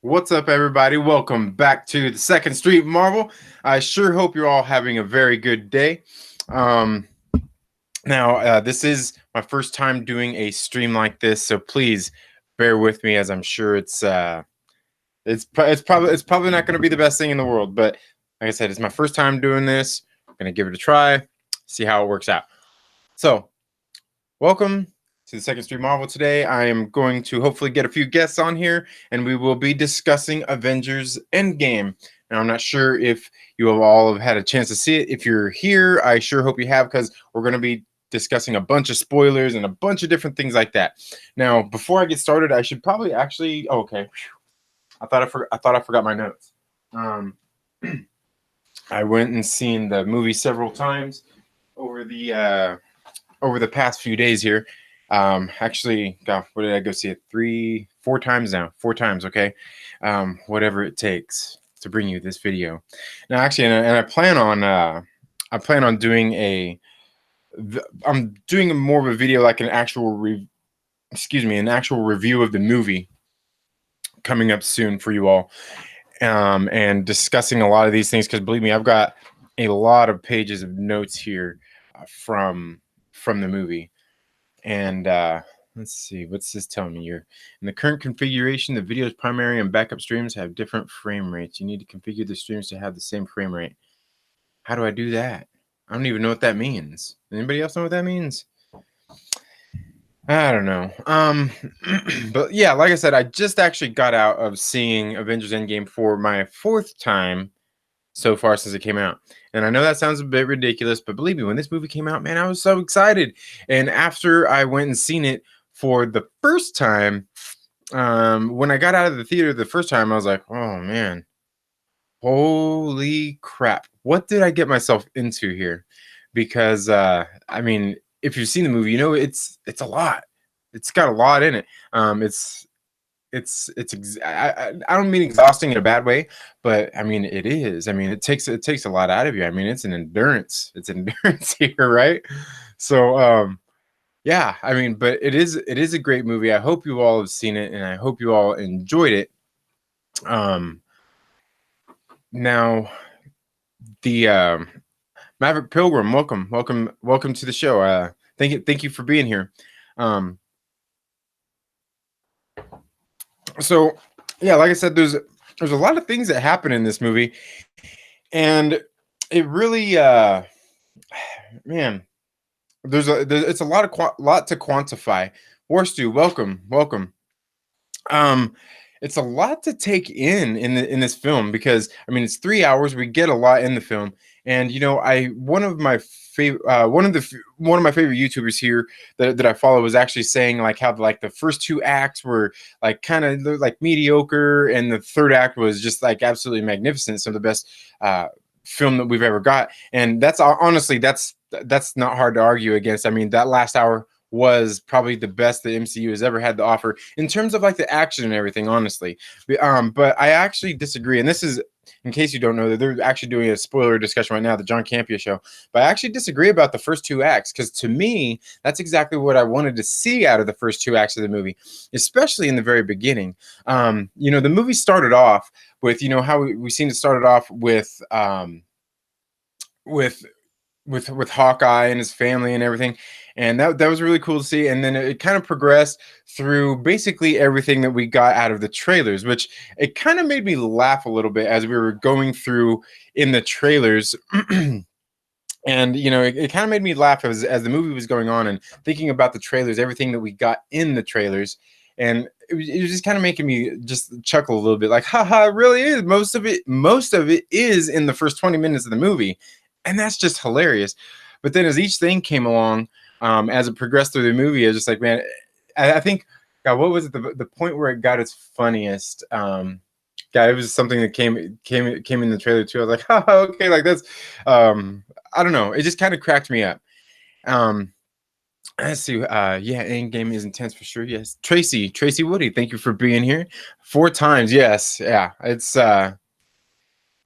What's up, everybody? Welcome back to the Second Street Marvel. I sure hope you're all having a very good day. Um, this is my first time doing a stream like this, so please bear with me, as I'm sure it's probably not going to be the best thing in the world. But like I said, it's my first time doing this. I'm gonna give it a try, see how it works out. So, welcome to the Second Street Marvel. Today, I am going to hopefully get a few guests on here, and we will be discussing Avengers Endgame. Now, I'm not sure if you have all have had a chance to see it. If you're here, I sure hope you have, because we're going to be discussing a bunch of spoilers and a bunch of different things like that. Now, before I get started, I should probably actually. Oh, okay, I thought I forgot my notes. Um, I went and seen the movie several times over the past few days here. Actually, God, what did I go see it? 4 times now. 4 times, okay? Whatever it takes to bring you this video. Now, actually, and I plan on doing I'm doing more of a video, like an actual review of the movie coming up soon for you all, and discussing a lot of these things, because believe me, I've got a lot of pages of notes here from the movie. And let's see, what's this telling me here? In the current configuration, the video's primary and backup streams have different frame rates. You need to configure the streams to have the same frame rate. How do I do that? I don't even know what that means. Anybody else know what that means? I don't know. But yeah, like I said, I just actually got out of seeing Avengers Endgame for my 4th time so far since it came out. And I know that sounds a bit ridiculous, but believe me, when this movie came out, man, I was so excited. And after I went and seen it for the first time, when I got out of the theater the first time, I was like, oh man, holy crap, what did I get myself into here? Because I mean, if you've seen the movie, you know it's a lot. It's got a lot in it. I don't mean exhausting in a bad way, but I mean it is. I mean it takes a lot out of you. I mean it's endurance here, right? So yeah, I mean, but it is a great movie. I hope you all have seen it, and I hope you all enjoyed it. Now the Maverick Pilgrim, welcome to the show. Thank you for being here. So yeah, like I said, there's a lot of things that happen in this movie, and it really man, it's a lot to quantify. Warstu, welcome. um it's a lot to take in this film, because I mean it's 3 hours. We get a lot in the film, and you know, one of my favorite YouTubers here that I follow was actually saying like how like the first 2 acts were like kind of like mediocre, and the 3rd act was just like absolutely magnificent, some of the best film that we've ever got. And that's honestly, that's not hard to argue against. I mean, that last hour was probably the best the MCU has ever had to offer in terms of like the action and everything, honestly. But I actually disagree, and this is, in case you don't know, that they're actually doing a spoiler discussion right now, the John Campea show. But I actually disagree about the first 2 acts, because to me, that's exactly what I wanted to see out of the first 2 acts of the movie, especially in the very beginning. You know, the movie started off with, you know, how we seem to start it off with with Hawkeye and his family and everything, and that was really cool to see. And then it kind of progressed through basically everything that we got out of the trailers, which it kind of made me laugh a little bit as we were going through in the trailers. And you know, it kind of made me laugh as the movie was going on, and thinking about the trailers, everything that we got in the trailers. And it was just kind of making me just chuckle a little bit, like, haha, it really is. Most of it is in the first 20 minutes of the movie, and that's just hilarious. But then as each thing came along, as it progressed through the movie, I was just like, man, I think, God, what was it? The point where it got its funniest? God, it was something that came in the trailer too. I was like, haha, okay, like that's, I don't know. It just kind of cracked me up. Let's see. Yeah, Endgame is intense for sure. Yes, Tracy Woody, thank you for being here 4 times. Yes, yeah, it's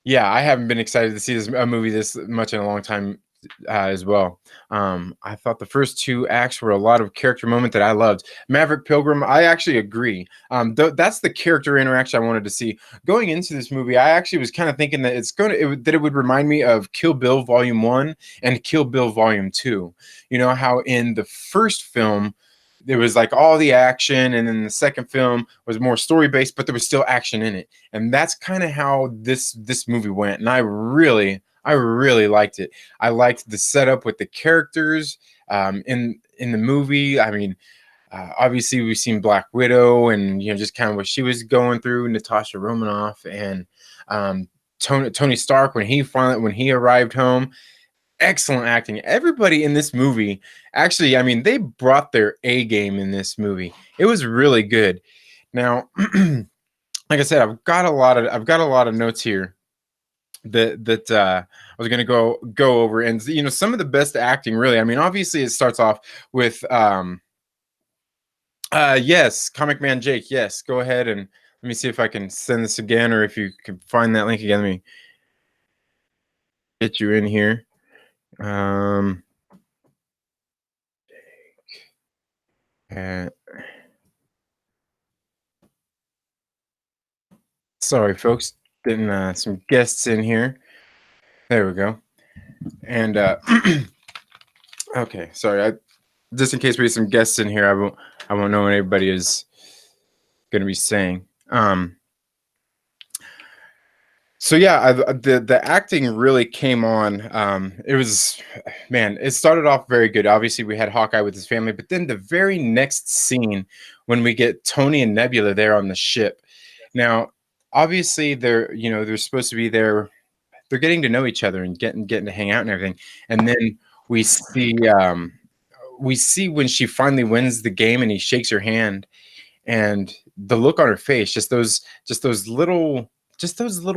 yeah, I haven't been excited to see this a movie this much in a long time. as well. I thought the first two acts were a lot of character moment that I loved. Maverick Pilgrim, I actually agree. That's the character interaction I wanted to see going into this movie. I actually was kind of thinking that that it would remind me of Kill Bill Volume 1 and Kill Bill Volume 2. You know how in the first film there was like all the action, and then the second film was more story based, but there was still action in it, and that's kind of how this movie went. And I really liked it. I liked the setup with the characters in the movie. I mean, obviously we've seen Black Widow, and just kind of what she was going through, Natasha Romanoff, and Tony Stark when he arrived home. Excellent acting. Everybody in this movie, actually, I mean, they brought their A game in this movie. It was really good. Now, like I said, I've got a lot of notes here that I was gonna go over, and some of the best acting. Really, I mean, obviously, it starts off with yes, Comic Man Jake. Yes, go ahead and let me see if I can send this again, or if you can find that link again. Let me get you in here. Uh, Sorry, folks. Getting some guests in here. There we go. And okay, sorry. Just in case we have some guests in here, I won't know what everybody is going to be saying. So yeah, the acting really came on. It was, man, it started off very good. Obviously, we had Hawkeye with his family, but then the very next scene when we get Tony and Nebula there on the ship. Now, obviously, they're supposed to be there. They're getting to know each other and getting to hang out and everything. And then we see when she finally wins the game and he shakes her hand, and the look on her face, just those little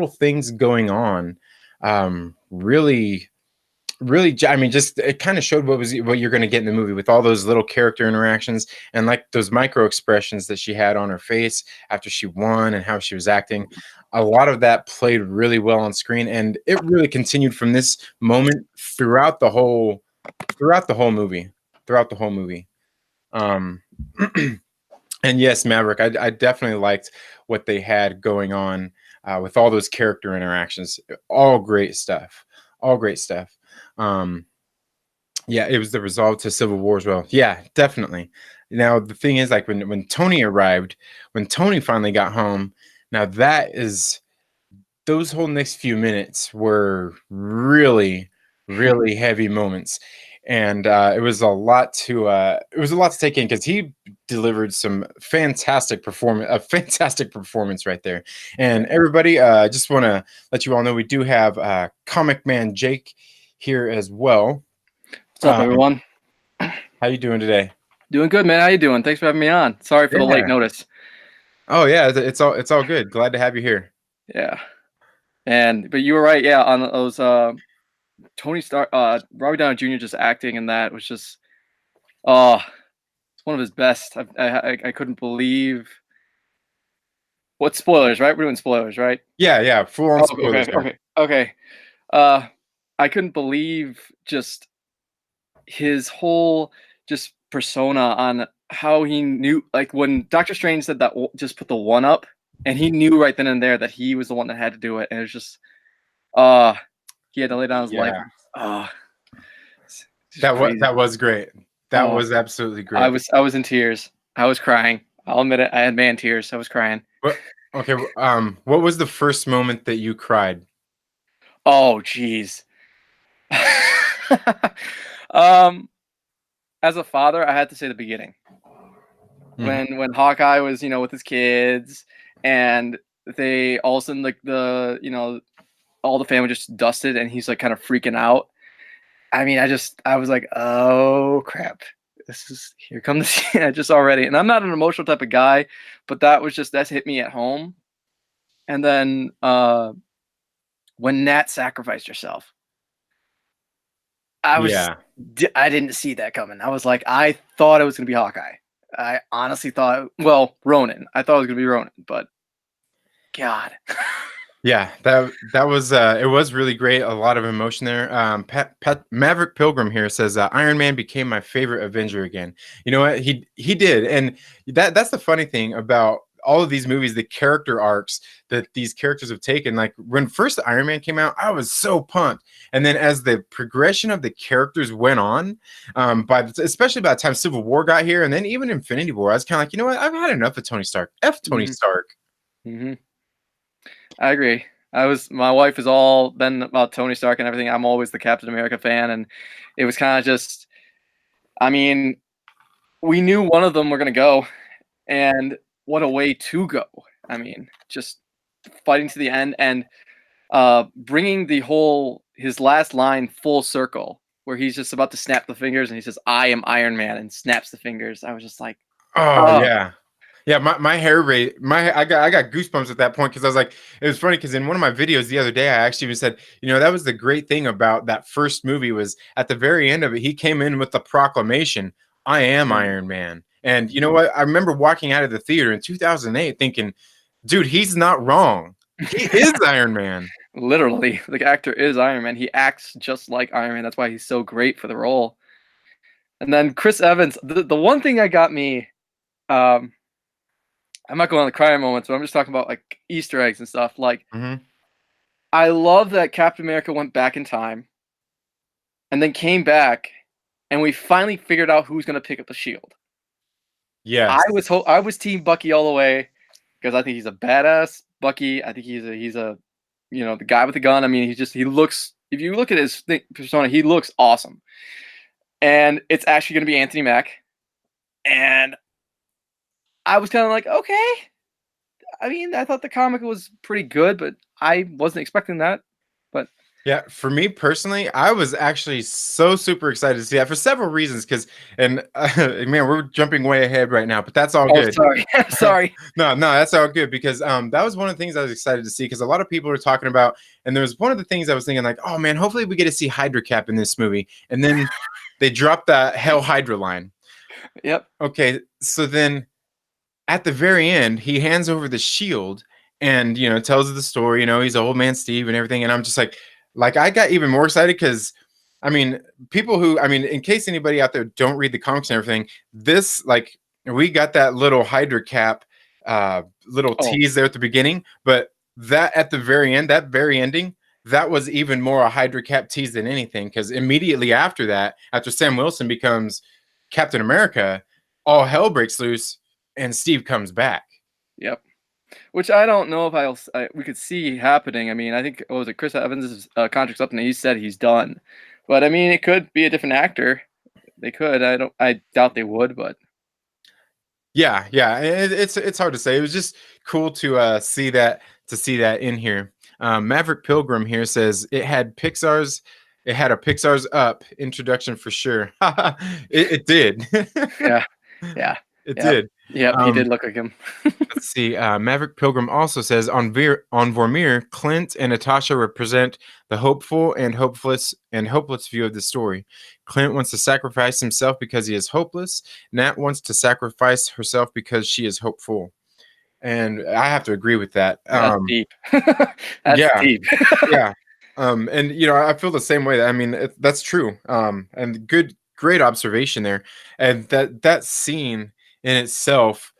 things going on, really, I mean, just it kind of showed what you're going to get in the movie with all those little character interactions and like those micro expressions that she had on her face after she won and how she was acting. A lot of that played really well on screen, and it really continued from this moment throughout the whole movie. Throughout the whole movie. Um, and yes, Maverick, I definitely liked what they had going on with all those character interactions. All great stuff. All great stuff. Yeah, it was the resolve to Civil War as well. Yeah, definitely. Now the thing is, like when Tony arrived, when Tony finally got home, now those whole next few minutes were really, really heavy moments, and it was a lot to take in because he delivered some fantastic performance right there. And everybody, I just want to let you all know we do have Comic Man Jake here as well. What's up, everyone? How you doing today? Doing good, man. How you doing? Thanks for having me on. Sorry for the late notice. Oh yeah, it's all good. Glad to have you here. Yeah, but you were right. Yeah, on those Tony Stark, Robert Downey Jr. just acting in that was just it's one of his best. I couldn't believe. What spoilers, right? We're doing spoilers, right? Yeah, full on spoilers. Okay. I couldn't believe just his whole just persona on how he knew, like when Doctor Strange said that, just put the one up, and he knew right then and there that he was the one that had to do it, and it was just he had to lay down his life. That was great. That was absolutely great. I was in tears. I was crying. I'll admit it. I had man tears. I was crying. Okay. What was the first moment that you cried? Oh, jeez. As a father, I had to say the beginning. When Hawkeye was, with his kids, and they all of a sudden, like, all the family just dusted, and he's like kind of freaking out. I mean, I was like, oh crap, here comes just already. And I'm not an emotional type of guy, but that's hit me at home. And then when Nat sacrificed herself, I didn't see that coming. I was like, I thought it was gonna be Hawkeye. I honestly thought, Ronan. I thought it was gonna be Ronan, but God. Yeah, that was it was really great. A lot of emotion there. Maverick Pilgrim here says Iron Man became my favorite Avenger again. You know what? He did, and that's the funny thing about all of these movies, the character arcs that these characters have taken. Like when first Iron Man came out, I was so pumped, and then as the progression of the characters went on, especially by the time Civil War got here, and then even Infinity War, I was kind of like, you know what? I've had enough of Tony Stark. F Tony Hmm. Stark. Hmm. I agree. My wife has all been about Tony Stark and everything. I'm always the Captain America fan, and it was kind of just, I mean, we knew one of them were gonna go, and what a way to go. I mean, just fighting to the end and bringing the whole his last line full circle, where he's just about to snap the fingers and he says, "I am Iron Man," and snaps the fingers. I was just like, Oh oh, yeah. Yeah, my hair rate, I got goosebumps at that point because I was like, it was funny because in one of my videos the other day, I actually even said, you know, that was the great thing about that first movie was at the very end of it, he came in with the proclamation, I am mm, Iron Man. And you know mhm. what? I remember walking out of the theater in 2008 thinking, dude, he's not wrong. He is Iron Man. Literally, the actor is Iron Man. He acts just like Iron Man. That's why he's so great for the role. And then Chris Evans, the one thing that got me, um, I'm not going on the crying moments, but I'm just talking about like Easter eggs and stuff. Like, Hmm. I love that Captain America went back in time and then came back, and we finally figured out who's going to pick up the shield. Yes. I was Team Bucky all the way because I think he's a badass Bucky. I think he's a the guy with the gun. I mean, he looks. If you look at his persona, he looks awesome. And it's actually going to be Anthony Mack. And I was kind of like, okay. I mean, I thought the comic was pretty good, but I wasn't expecting that. But Yeah, for me personally, I was actually so super excited to see that for several reasons. Because, and man, we're jumping way ahead right now, but that's all oh, good. sorry, sorry. No, that's all good because that was one of the things I was excited to see because a lot of people were talking about, and there was one of the things I was thinking like, oh man, hopefully we get to see Hydra Cap in this movie, and then they dropped that Hell Hydra line. Yep. Okay, so then at the very end, he hands over the shield and tells the story. He's old man Steve and everything, and I'm just like I got even more excited because I mean, people who I mean, in case anybody out there don't read the comics and everything, this like we got that little Hydra Cap little Oh, tease there at the beginning, but that at the very end, that very ending, that was even more a Hydra Cap tease than anything because immediately after that, after Sam Wilson becomes Captain America, all hell breaks loose and Steve comes back. yep. Which I don't know if we could see happening. I mean, I think what was it Chris Evans' contract's up and he said he's done. But I mean, it could be a different actor. They could. I doubt they would, but Yeah, it's hard to say. It was just cool to see that in here. Maverick Pilgrim here says it had a Pixar's Up introduction for sure. It did. yeah, yeah, It yep, did. yep. He did Um, look like him. let's see. Maverick Pilgrim also says on Vormir, Clint and Natasha represent the hopeful and hopeless view of the story. Clint wants to sacrifice himself because he is hopeless. Nat wants to sacrifice herself because she is hopeful. And I have to agree with that. That's deep. That's Yeah, deep. yeah. And I feel the same way. I mean, that's true. And great observation there. And that scene in itself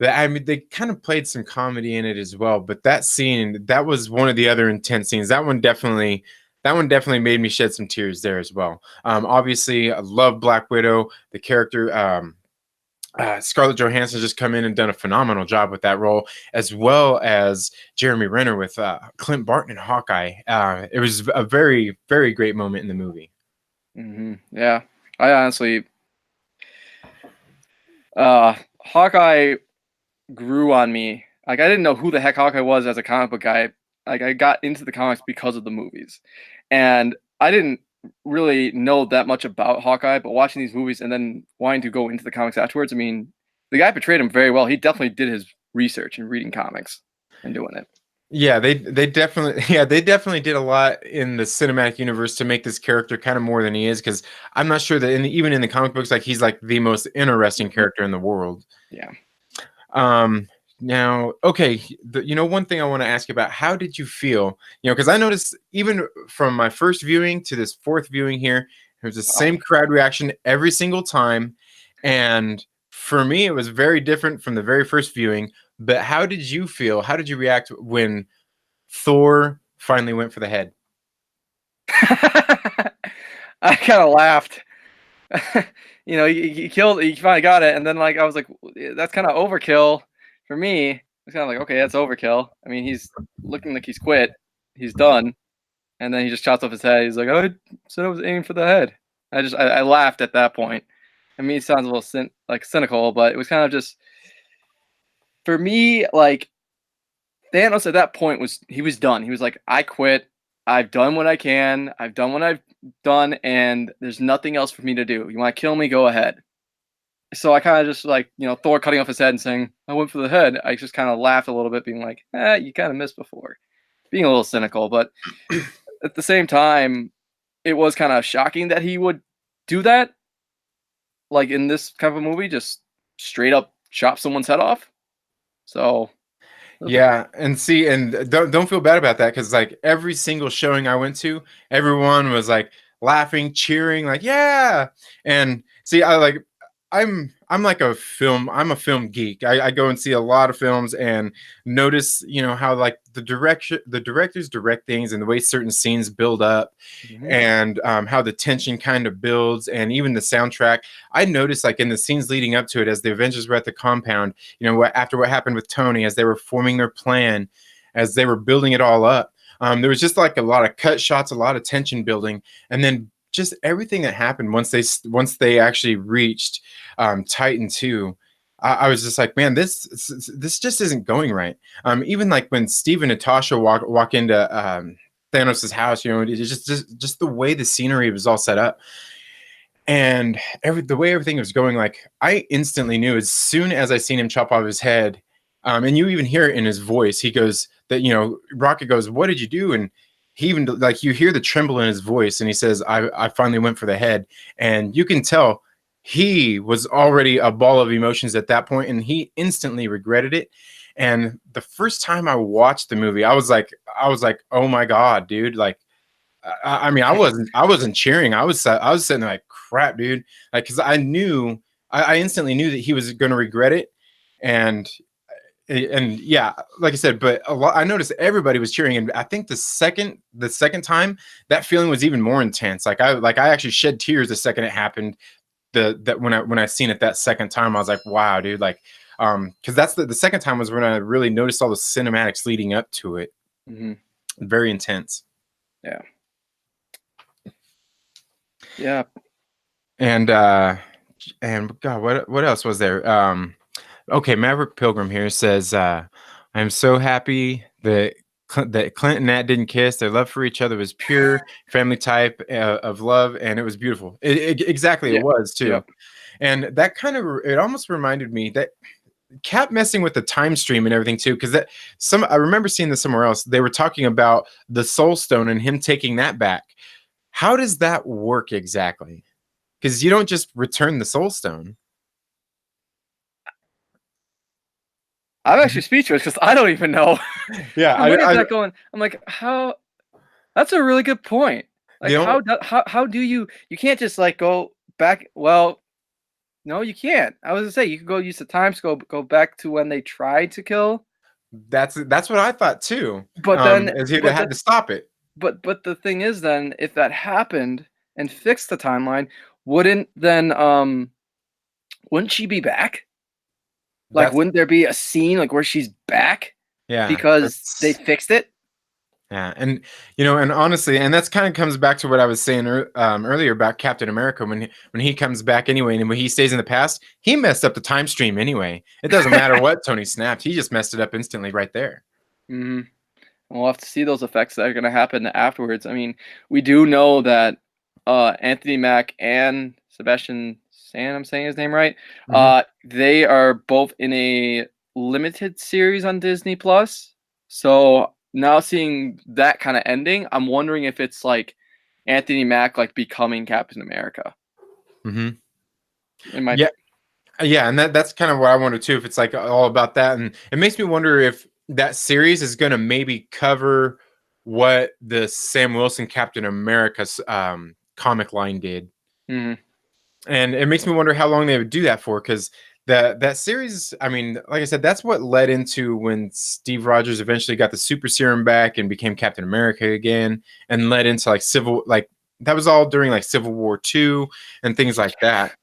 that I mean, they kind of played some comedy in it as well, but that scene, that was one of the other intense scenes. That one definitely made me shed some tears there as well. Obviously, I love Black Widow, the character. Scarlett Johansson just come in and done a phenomenal job with that role, as well as Jeremy Renner with Clint Barton and Hawkeye. It was a very, very great moment in the movie. Yeah, I honestly, Hawkeye grew on me. Like I didn't know who the heck Hawkeye was as a comic book guy. Like I got into the comics because of the movies, and I didn't really know that much about Hawkeye. But watching these movies and then wanting to go into the comics afterwards, I mean, the guy portrayed him very well. He definitely did his research and reading comics and doing it. Yeah, they definitely they definitely did a lot in the cinematic universe to make this character kind of more than he is because I'm not sure that even in the comic books like he's like the most interesting Mhm. character in the world. Yeah. Um Now, okay, one thing I want to ask you about, how did you feel? Because I noticed even from my first viewing to this fourth viewing here, there's the Wow. same crowd reaction every single time. And for me, it was very different from the very first viewing. But how did you feel? How did you react when Thor finally went for the head? I kind of laughed. He killed. He finally got it, and then like I was like, that's kind of overkill for me. It's kind of like, okay, that's overkill. I mean, he's looking like he's quit. He's done, and then he just chops off his head. He's like, I said I was aiming for the head. I laughed at that point. I mean, it sounds a little cynical, but it was kind of just for me. Like Thanos at that point he was done. He was like, I quit. I've done what I can. I've done what I've done, and there's nothing else for me to do. You want to kill me? Go ahead. So I kind of just like, Thor cutting off his head and saying, I went for the head. I just kind of laughed a little bit, being like, you kind of missed before. Being a little cynical, but at the same time, it was kind of shocking that he would do that. Like in this kind of a movie, just straight up chop someone's head off. So Yeah, and see, and don't feel bad about that, because like every single showing I went to, everyone was like laughing, cheering, like yeah. And see, I'm like I'm a film geek. I go and see a lot of films and notice, how like the directors direct things and the way certain scenes build up, and how the tension kind of builds, and even the soundtrack. I noticed like in the scenes leading up to it, as the Avengers were at the compound, after what happened with Tony, as they were forming their plan, as they were building it all up, there was just like a lot of cut shots, a lot of tension building, and then just everything that happened once they actually reached Titan 2. I was just like, man, this just isn't going right. Even like when Steve and Natasha walk into Thanos' house, it's just the way the scenery was all set up, and the way everything was going, like I instantly knew as soon as I seen him chop off his head, and you even hear it in his voice. He goes that Rocket goes, "What did you do?" And he even like you hear the tremble in his voice, and he says, "I finally went for the head," and you can tell he was already a ball of emotions at that point, and he instantly regretted it. And the first time I watched the movie, I was like, "Oh my god, dude!" Like I mean, I wasn't cheering. I was sitting there like, crap, dude. Like, because I instantly knew that he was going to regret it, and yeah, like I said, but I noticed everybody was cheering, and I think the second time that feeling was even more intense. Like I actually shed tears the second it happened. That when I seen it that second time, I was like, wow, dude. Like, because that's the second time was when I really noticed all the cinematics leading up to it. mm-hmm. Very intense. Yeah. Yeah. And God, what else was there? Okay, Maverick Pilgrim here says, "I'm so happy that Clint and Nat didn't kiss. Their love for each other was pure family type of love, and it was beautiful. Exactly, it Yeah. was too. Yep. And that it almost reminded me that kept messing with the time stream and everything too, because I remember seeing this somewhere else. They were talking about the Soul Stone and him taking that back. How does that work exactly? Because you don't just return the Soul Stone. I'm actually speechless because I don't even know. Yeah, I'm looking at that going, I'm like, how? That's a really good point. Like, the how do you can't just like go back? Well, no, you can't. I was gonna say you could go use the time scope, go back to when they tried to kill, that's what I thought too. but then, As he'd had to stop it. but the thing is, then if that happened and fixed the timeline, wouldn't then wouldn't she be back? Like, That's wouldn't there be a scene like where she's back yeah. because they That's fixed it? yeah, and and honestly, and that's kind of comes back to what I was saying earlier about Captain America when he comes back anyway, and when he stays in the past, he messed up the time stream anyway. It doesn't matter what Tony snapped; he just messed it up instantly right there. hmm We'll have to see those effects that are going to happen afterwards. I mean, we do know that Anthony Mack and Sebastian Stan, I'm saying his name right, Hmm. they are both in a limited series on Disney Plus. So now seeing that kind of ending, I'm wondering if it's like Anthony Mack like becoming Captain America. Hmm. It might Yeah, be. Yeah, and that's kind of what I wonder too. If it's like all about that, and it makes me wonder if that series is going to maybe cover what the Sam Wilson Captain America's comic line did, Hmm. and it makes me wonder how long they would do that for. Because that series, I mean, like I said, that's what led into when Steve Rogers eventually got the super serum back and became Captain America again, and led into like that was all during like Civil War II and things like that.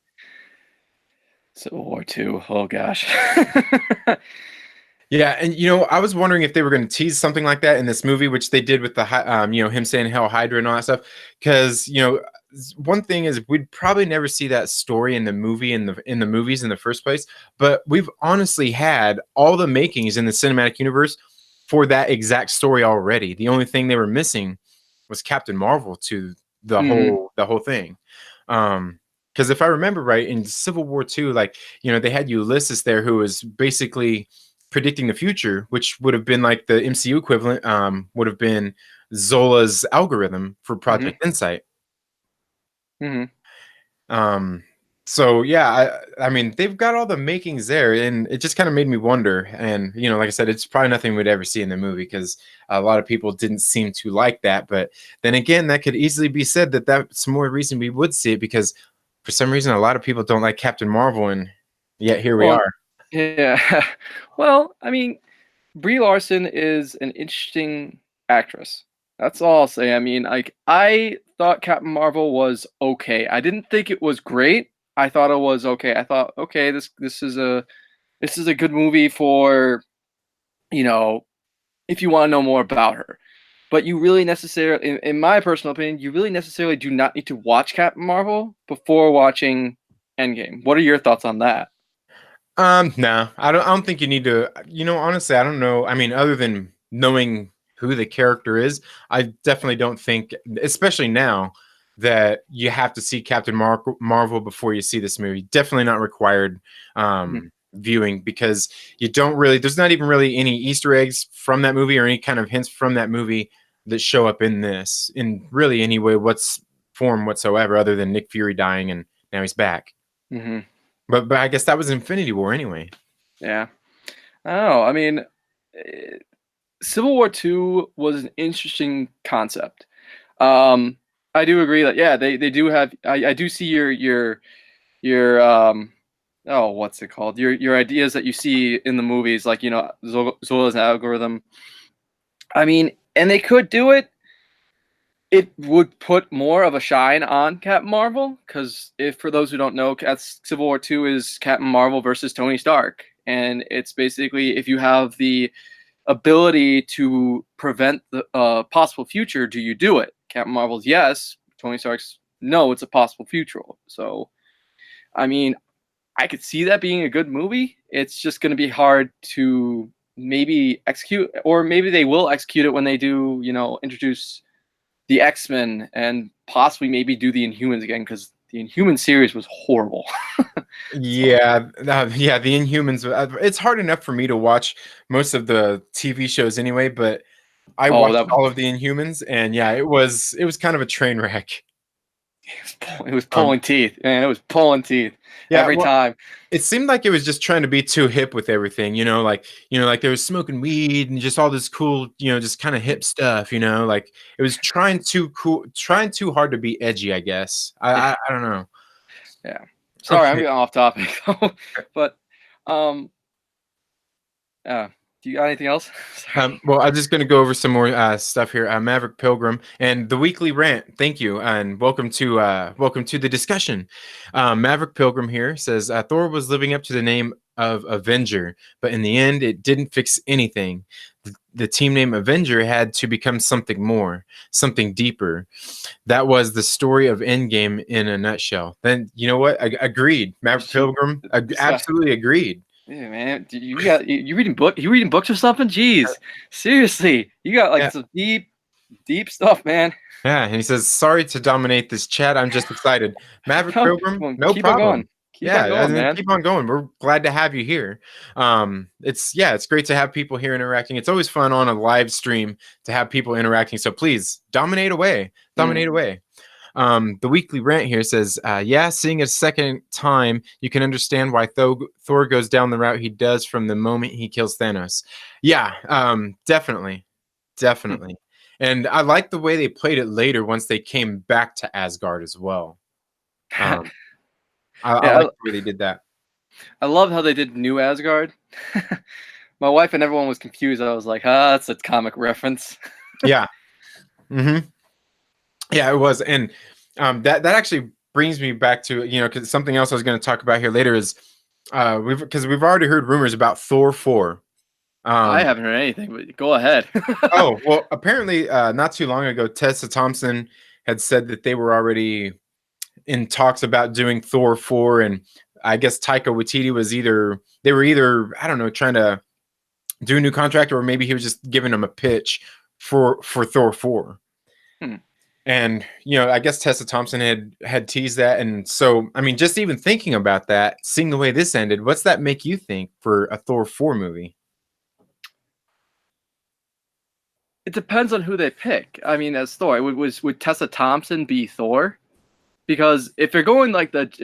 Civil War Two. Oh gosh. Yeah, and I was wondering if they were going to tease something like that in this movie, which they did with the him saying Hell Hydra and all that stuff. Because one thing is we'd probably never see that story in the movie in the movies in the first place. But we've honestly had all the makings in the cinematic universe for that exact story already. The only thing they were missing was Captain Marvel to Hmm. the whole thing. Because if I remember right, in Civil War II, like they had Ulysses there, who was basically predicting the future, which would have been like the MCU equivalent, would have been Zola's algorithm for Hmm. Project Insight. Hmm. Um, so yeah, I mean they've got all the makings there, and it just kind of made me wonder. And like I said, it's probably nothing we'd ever see in the movie because a lot of people didn't seem to like that. But then again, that could easily be said that that's more reason we would see it because for some reason a lot of people don't like Captain Marvel, and yet here we Well, are. yeah. Well, I mean, Brie Larson is an interesting actress. That's all I'll say. I mean, like I thought Captain Marvel was okay. I didn't think it was great. I thought it was okay. I thought, okay, this is a good movie for, you know, if you want to know more about her. But you really necessarily, in my personal opinion, you really necessarily do not need to watch Captain Marvel before watching Endgame. What are your thoughts on that? No, I don't think you need to. Honestly, I don't know. I mean, other than knowing who the character is, I definitely don't think, especially now, that you have to see Marvel before you see this movie. Definitely not required Mhm. viewing because you don't really. There's not even really any Easter eggs from that movie or any kind of hints from that movie that show up in this in really any way, what's form whatsoever, other than Nick Fury dying and now he's back. Mhm. But I guess that was Infinity War anyway. Yeah. I don't know. I mean, eh, Civil War Two was an interesting concept. Um, I do agree that yeah, they do have. I do see your oh, what's it called? Your ideas that you see in the movies, like Zola's algorithm. I mean, and they could do it. It would put more of a shine on Captain Marvel because if for those who don't know, Civil War Two is Captain Marvel versus Tony Stark, and it's basically if you have the ability to prevent the possible future, do you do it? Captain Marvel's yes. Tony Stark's no. It's a possible future. So, I mean, I could see that being a good movie. It's just going to be hard to maybe execute, or maybe they will execute it when they do, introduce the X-Men and possibly maybe do the Inhumans again because the Inhuman series was horrible. So, Yeah, yeah, the Inhumans. It's hard enough for me to watch most of the TV shows anyway, but I oh, watched that all of the Inhumans, and yeah, it was kind of a train wreck. it was Um, pulling teeth, man. It was pulling teeth yeah, every well, time. it seemed like it was just trying to be too hip with everything, like they were smoking weed and just all this cool, just kind of hip stuff, like it was trying too cool, trying too hard to be edgy, I guess. Yeah, I don't know. yeah. Sorry, I'm Okay. getting off topic, but um, do you got anything else? Sorry. Well, I'm just going to go over some more stuff here. Maverick Pilgrim and the weekly rant. Thank you, and welcome to the discussion. Maverick Pilgrim here says Thor was living up to the name of Avenger, but in the end, it didn't fix anything. The team name Avenger had to become something more, something deeper. That was the story of Endgame in a nutshell. Then you know what? Agreed. Maverick Pilgrim. So, Absolutely agreed. yeah, man, you reading book? You reading books or something? Jeez, seriously, you got like Yeah. some deep stuff, man. Yeah, and he says, "Sorry to dominate this chat. I'm just excited." Maverick No, Pilgrim, come on, no keep on problem. going, keep on Yeah, going, and then man. keep on going. We're glad to have you here. It's great to have people here interacting. It's always fun on a live stream to have people interacting. So please dominate away, Mm. dominate away. The weekly rant here says, yeah, seeing it a second time, you can understand why Thor goes down the route he does from the moment he kills Thanos. Yeah, definitely. Definitely. And I like the way they played it later once they came back to Asgard as well. Um, I Yeah, like the way they did that. I love how they did New Asgard. My wife and everyone was confused. I was like, "Ah, that's a comic reference." Yeah. Hmm. Yeah, it was. And that actually brings me back to, because something else I was going to talk about here later is we've already heard rumors about Thor 4. I Um, haven't heard anything, but go ahead. oh, well, apparently not too long ago, Tessa Thompson had said that they were already in talks about doing Thor 4, and I guess Taika Waititi was either I don't know, trying to do a new contract, or maybe he was just giving them a pitch for Thor 4. Hmm. And I guess Tessa Thompson had teased that, and so I mean, just even thinking about that, seeing the way this ended, what's that make you think for a Thor 4 movie? It depends on who they pick. I mean, as Thor, would Tessa Thompson be Thor? Because if they're going like this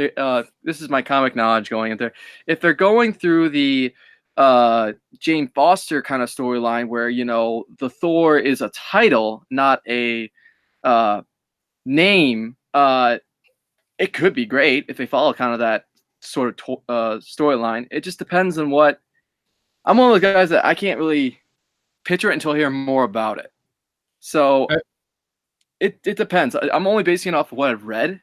is my comic knowledge going in there. If they're going through the Jane Foster kind of storyline, where the Thor is a title, not a name, it could be great if they follow kind of that sort of storyline. It just depends on what. I'm one of those guys that I can't really picture it until I hear more about it. So it depends. I'm only basing it off of what I've read.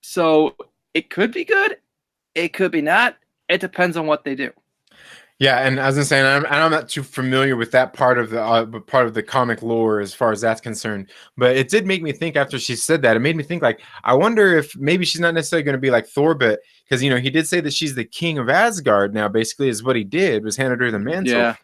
So it could be good. It could be not. It depends on what they do. Yeah, and as I'm saying, I'm not too familiar with that part of the comic lore as far as that's concerned. But it did make me think after she said that. It made me think, like, I wonder if maybe she's not necessarily going to be like Thor, but because he did say that she's the king of Asgard now. Basically, is what he did, was handed her the mantle. Yeah.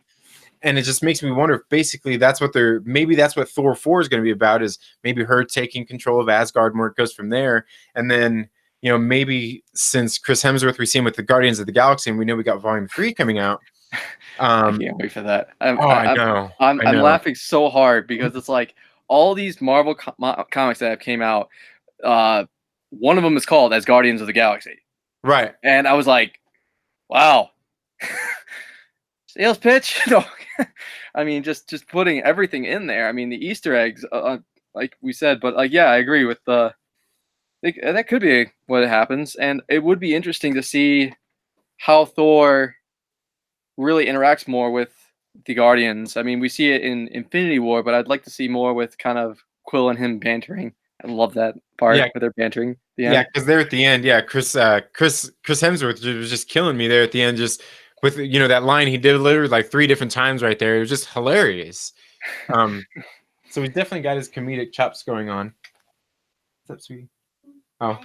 And it just makes me wonder if basically that's what Thor 4 is going to be about, is maybe her taking control of Asgard and where it goes from there. And then maybe since Chris Hemsworth, we see him with the Guardians of the Galaxy, and we know we got Volume 3 coming out. I can't wait for that. I know. I'm laughing so hard because it's like all these Marvel comics that have came out. One of them is called as Guardians of the Galaxy, Right. and I was like, wow. Sales pitch. No. I mean, just putting everything in there. I mean, the Easter eggs, like we said, but like, yeah, I agree with that could be what happens, and it would be interesting to see how Thor really interacts more with the Guardians. I mean, we see it in Infinity War, but I'd like to see more with kind of Quill and him bantering. I love that part where they're bantering at the end. Yeah, because they're at the end. Yeah, Chris Hemsworth was just killing me there at the end, just with that line he delivered like 3 different times right there. It was just hilarious. So he's definitely got his comedic chops going on. What's up, sweetie? Oh.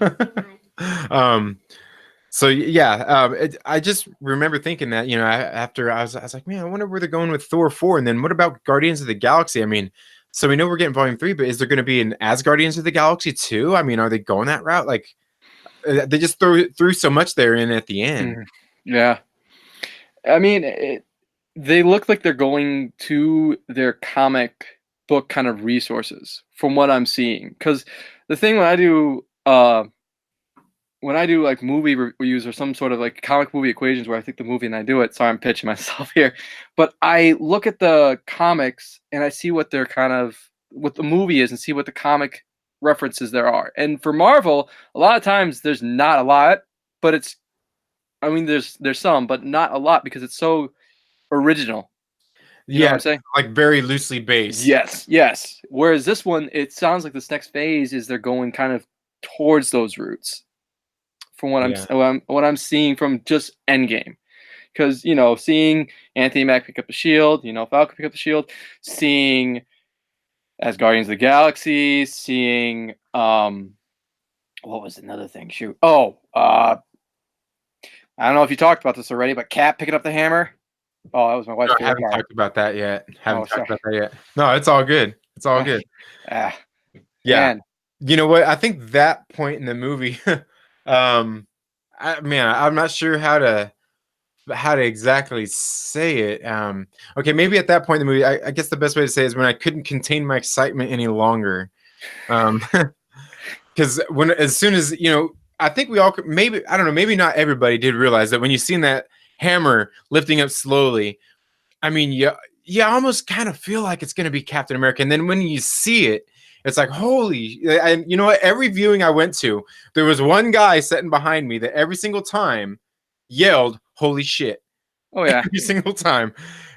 So yeah, I just remember thinking that after I was like, man, I wonder where they're going with Thor 4, and then what about Guardians of the Galaxy? I mean, so we know we're getting Volume 3, but is there going to be an Asgardians of the Galaxy 2? I mean, are they going that route? Like, they just threw so much there in at the end. Yeah, I mean, they look like they're going to their comic book kind of resources from what I'm seeing. Because the thing when I do like movie reviews or some sort of like comic movie equations where I think the movie and I do it. Sorry, I'm pitching myself here, but I look at the comics and I see what they're what the movie is and see what the comic references there are. And for Marvel, a lot of times there's not a lot, but there's some, but not a lot because it's so original. You know what I'm saying? Like very loosely based. Yes. Whereas this one, it sounds like this next phase is they're going kind of towards those roots. From what I'm seeing from just Endgame, because seeing Anthony Mack pick up the shield, Falcon pick up the shield, seeing as Guardians of the Galaxy, seeing what was another thing? Shoot, I don't know if you talked about this already, but Cap picking up the hammer. Oh, that was my wife's favorite part. Talked about that yet. Talked about that yet. No, it's all good. It's all good. Yeah. Man. You know what? I think that point in the movie. I'm not sure how to exactly say it. Okay, maybe at that point in the movie, I guess the best way to say it is when I couldn't contain my excitement any longer. because when as soon as I think we all maybe I don't know, maybe not everybody did realize that when you seen that hammer lifting up slowly. I mean, you almost kind of feel like it's going to be Captain America, and then when you see it, it's like holy. And you know what? Every viewing I went to, there was one guy sitting behind me that every single time yelled "Holy shit!" Oh yeah, every single time,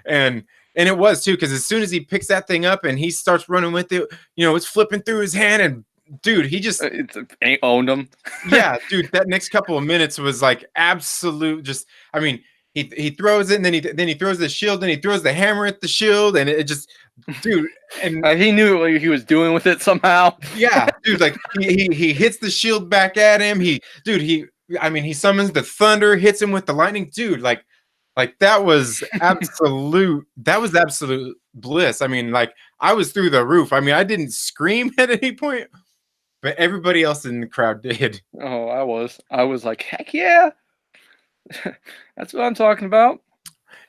and and it was too because as soon as he picks that thing up and he starts running with it, it's flipping through his hand, and dude, he just it's ain't owned him. yeah, dude, that next couple of minutes was like absolute. Just, I mean, he throws it, and then he throws the shield, and he throws the hammer at the shield, and it just, dude, and He knew what he was doing with it somehow. yeah, dude, like he hits the shield back at him. I mean, he summons the thunder, hits him with the lightning, dude. Like that was absolute. That was absolute bliss. I mean, like I was through the roof. I mean, I didn't scream at any point, but everybody else in the crowd did. Oh, I was like, heck yeah, that's what I'm talking about.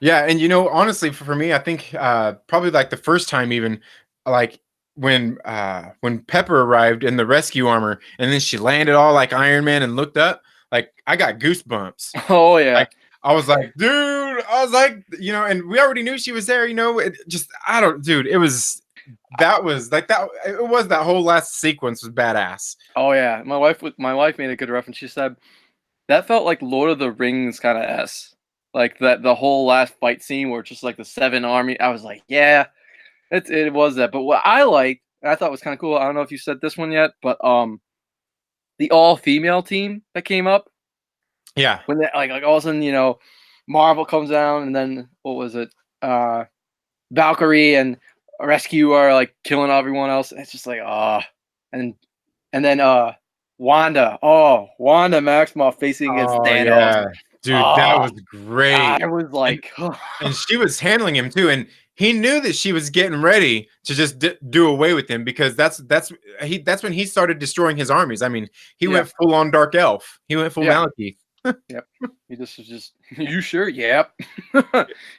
Yeah, and honestly, for me, I think probably like the first time, even like when Pepper arrived in the rescue armor, and then she landed all like Iron Man and looked up, like I got goosebumps. Oh yeah. Like I was like, dude, I was like, and we already knew she was there. It just I don't, dude. It was that was like that. It was that whole last sequence was badass. Oh yeah. My wife made a good reference. She said that felt like Lord of the Rings kind of like that the whole last fight scene where it's just like the seven army. I was like, yeah, it was that. But what I liked, and I thought was kind of cool. I don't know if you said this one yet, but the all female team that came up Yeah. when they, like all of a sudden Marvel comes down and then what was it? Valkyrie and Rescue are like killing everyone else. It's just like and then Wanda. Oh, Wanda Maximoff facing against Oh Thanos. yeah, dude, that Oh, was great. I was like, and she was handling him too, and he knew that she was getting ready to just do away with him because that's when he started destroying his armies. I mean, he went full on dark elf. He went full Malekith. Yep. He just was just. You sure? Yep.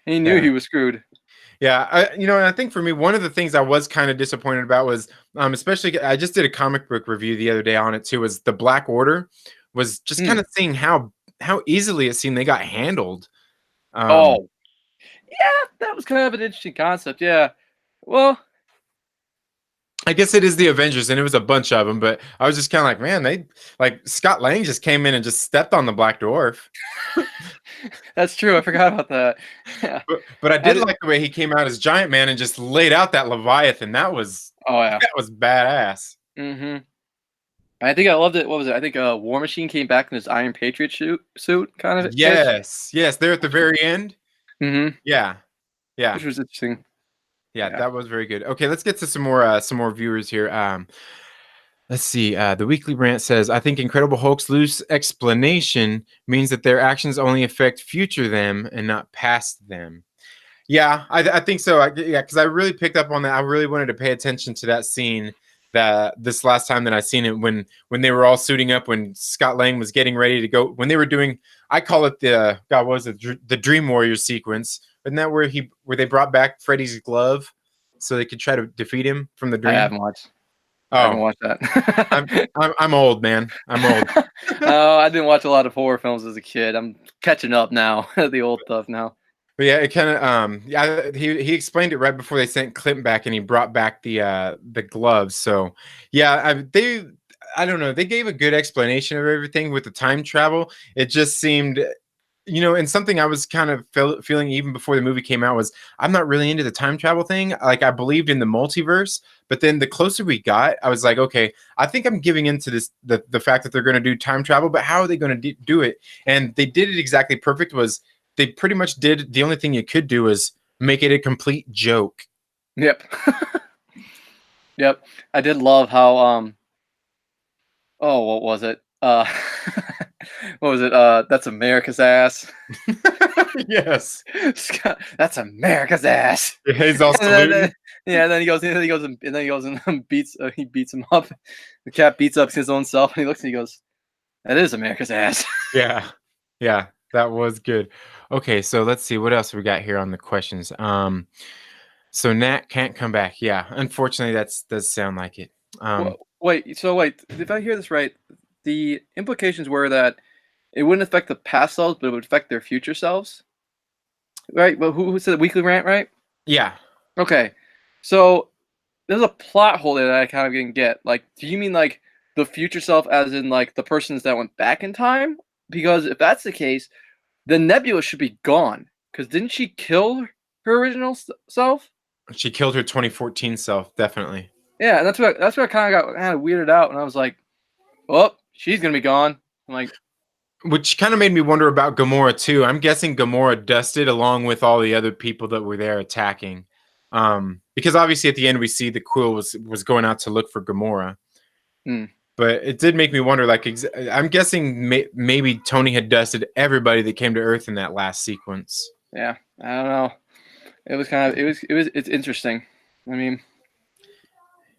He knew he was screwed. Yeah, and I think for me, one of the things I was kind of disappointed about was, especially I just did a comic book review the other day on it too. Was the Black Order was just kind of seeing how easily it seemed they got handled. Oh, yeah, that was kind of an interesting concept. Yeah, well, I guess it is the Avengers, and it was a bunch of them. But I was just kind of like, man, they like Scott Lang just came in and just stepped on the Black Dwarf. that's true. I forgot about that. Yeah. But I did like the way he came out as Giant Man and just laid out that Leviathan. That was that was badass. Mm-hmm. I think I loved it. What was it? I think War Machine came back in his Iron Patriot suit, kind of. Yes, there at the very end. Mm-hmm. Yeah, Which was interesting. Yeah, that was very good. Okay, let's get to some more viewers here. Let's see. The Weekly Rant says, I think Incredible Hulk's loose explanation means that their actions only affect future them and not past them. Yeah, I think so. Yeah, because I really picked up on that. I really wanted to pay attention to that scene this last time that I seen it when they were all suiting up, when Scott Lang was getting ready to go, when they were doing, I call it what was it, the Dream Warrior sequence. Isn't that where they brought back Freddy's glove so they could try to defeat him from the dream? I haven't watched. Oh, I haven't watched that. I'm old, man. I'm old. Oh, I didn't watch a lot of horror films as a kid. I'm catching up now. The old stuff now. But yeah, it kind of yeah, he explained it right before they sent Clint back, and he brought back the gloves. So yeah, I don't know, they gave a good explanation of everything with the time travel. It just seemed, and something I was kind of feeling even before the movie came out was I'm not really into the time travel thing. Like I believed in the multiverse, but then the closer we got, I was like, okay, I think I'm giving into this the fact that they're going to do time travel, but how are they going to do it? And they did it exactly perfect. Was they pretty much did the only thing you could do is make it a complete joke. Yep. Yep. I did love how oh, what was it? What was it? That's America's ass. Yes. Scott, that's America's ass. Yeah, he's all saluting. Yeah, then he goes and beats he beats him up. The cat beats up his own self, and he looks and he goes, "That is America's ass." Yeah, that was good. Okay, so let's see what else we got here on the questions. So Nat can't come back. Yeah, unfortunately, does sound like it. What Wait, so wait, if I hear this right, the implications were that it wouldn't affect the past selves, but it would affect their future selves, right? Well, who said the weekly rant, right? Yeah. Okay, so there's a plot hole there that I kind of didn't get. Like, do you mean like the future self, as in like the persons that went back in time? Because if that's the case, then Nebula should be gone. Because didn't she kill her original self? She killed her 2014 self, definitely. Yeah, and that's what I kind of got kind of weirded out, and I was like, "Well, she's gonna be gone." I'm like, Which kind of made me wonder about Gamora too. I'm guessing Gamora dusted along with all the other people that were there attacking. Because obviously at the end we see the Quill was going out to look for Gamora. hmm, But it did make me wonder. Like, I'm guessing maybe Tony had dusted everybody that came to Earth in that last sequence. yeah, I don't know. It was kind of it's interesting. I mean,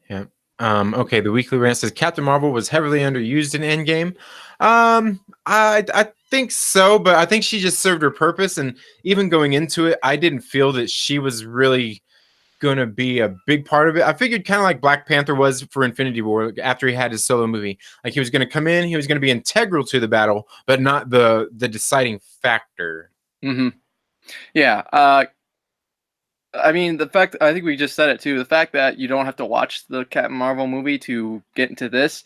Yeah. Okay. The weekly rant says Captain Marvel was heavily underused in Endgame. I think so, but I think she just served her purpose. And even going into it, I didn't feel that she was really going to be a big part of it. I figured kind of like Black Panther was for Infinity War after he had his solo movie. Like he was going to come in, he was going to be integral to the battle, but not the deciding factor. hmm, yeah. I mean, I think we just said it too. The fact that you don't have to watch the Captain Marvel movie to get into this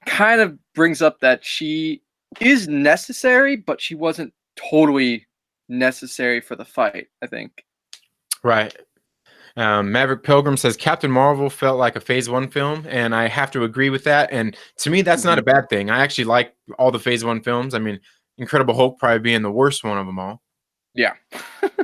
kind of brings up that she is necessary, but she wasn't totally necessary for the fight, I think. Right. Maverick Pilgrim says Captain Marvel felt like a Phase 1 film, and I have to agree with that. And to me, that's not a bad thing. I actually like all the Phase 1 films. I mean, Incredible Hulk probably being the worst one of them all. Yeah.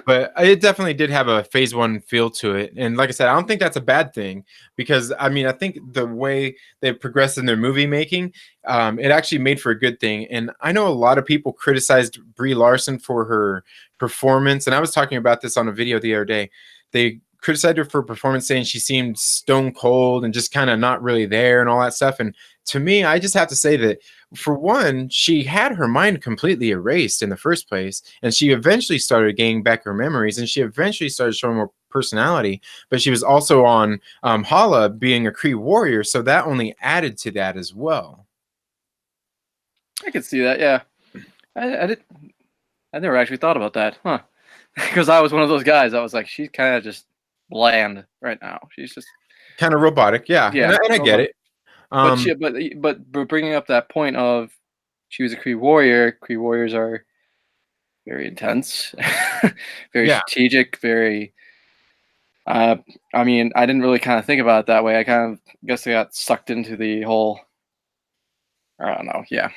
But it definitely did have a Phase 1 feel to it. And like I said, I don't think that's a bad thing because, I mean, I think the way they've progressed in their movie making, it actually made for a good thing. And I know a lot of people criticized Brie Larson for her performance. And I was talking about this on a video the other day. They criticized her for performance, saying she seemed stone cold and just kind of not really there and all that stuff. And to me, I just have to say that for one, she had her mind completely erased in the first place, and she eventually started gaining back her memories, and she eventually started showing more personality. But she was also on Hala being a Kree warrior, so that only added to that as well. I could see that. Yeah. I never actually thought about that, huh? Because I was one of those guys. I was like, she's kind of just bland right now. She's just Kind of robotic, yeah, yeah. and I get it. But bringing up that point of she was a Kree warrior. Kree warriors are very intense, very Yeah. strategic, very. I mean, I didn't really kind of think about it that way. I kind of guess I got sucked into the whole. I don't know. Yeah.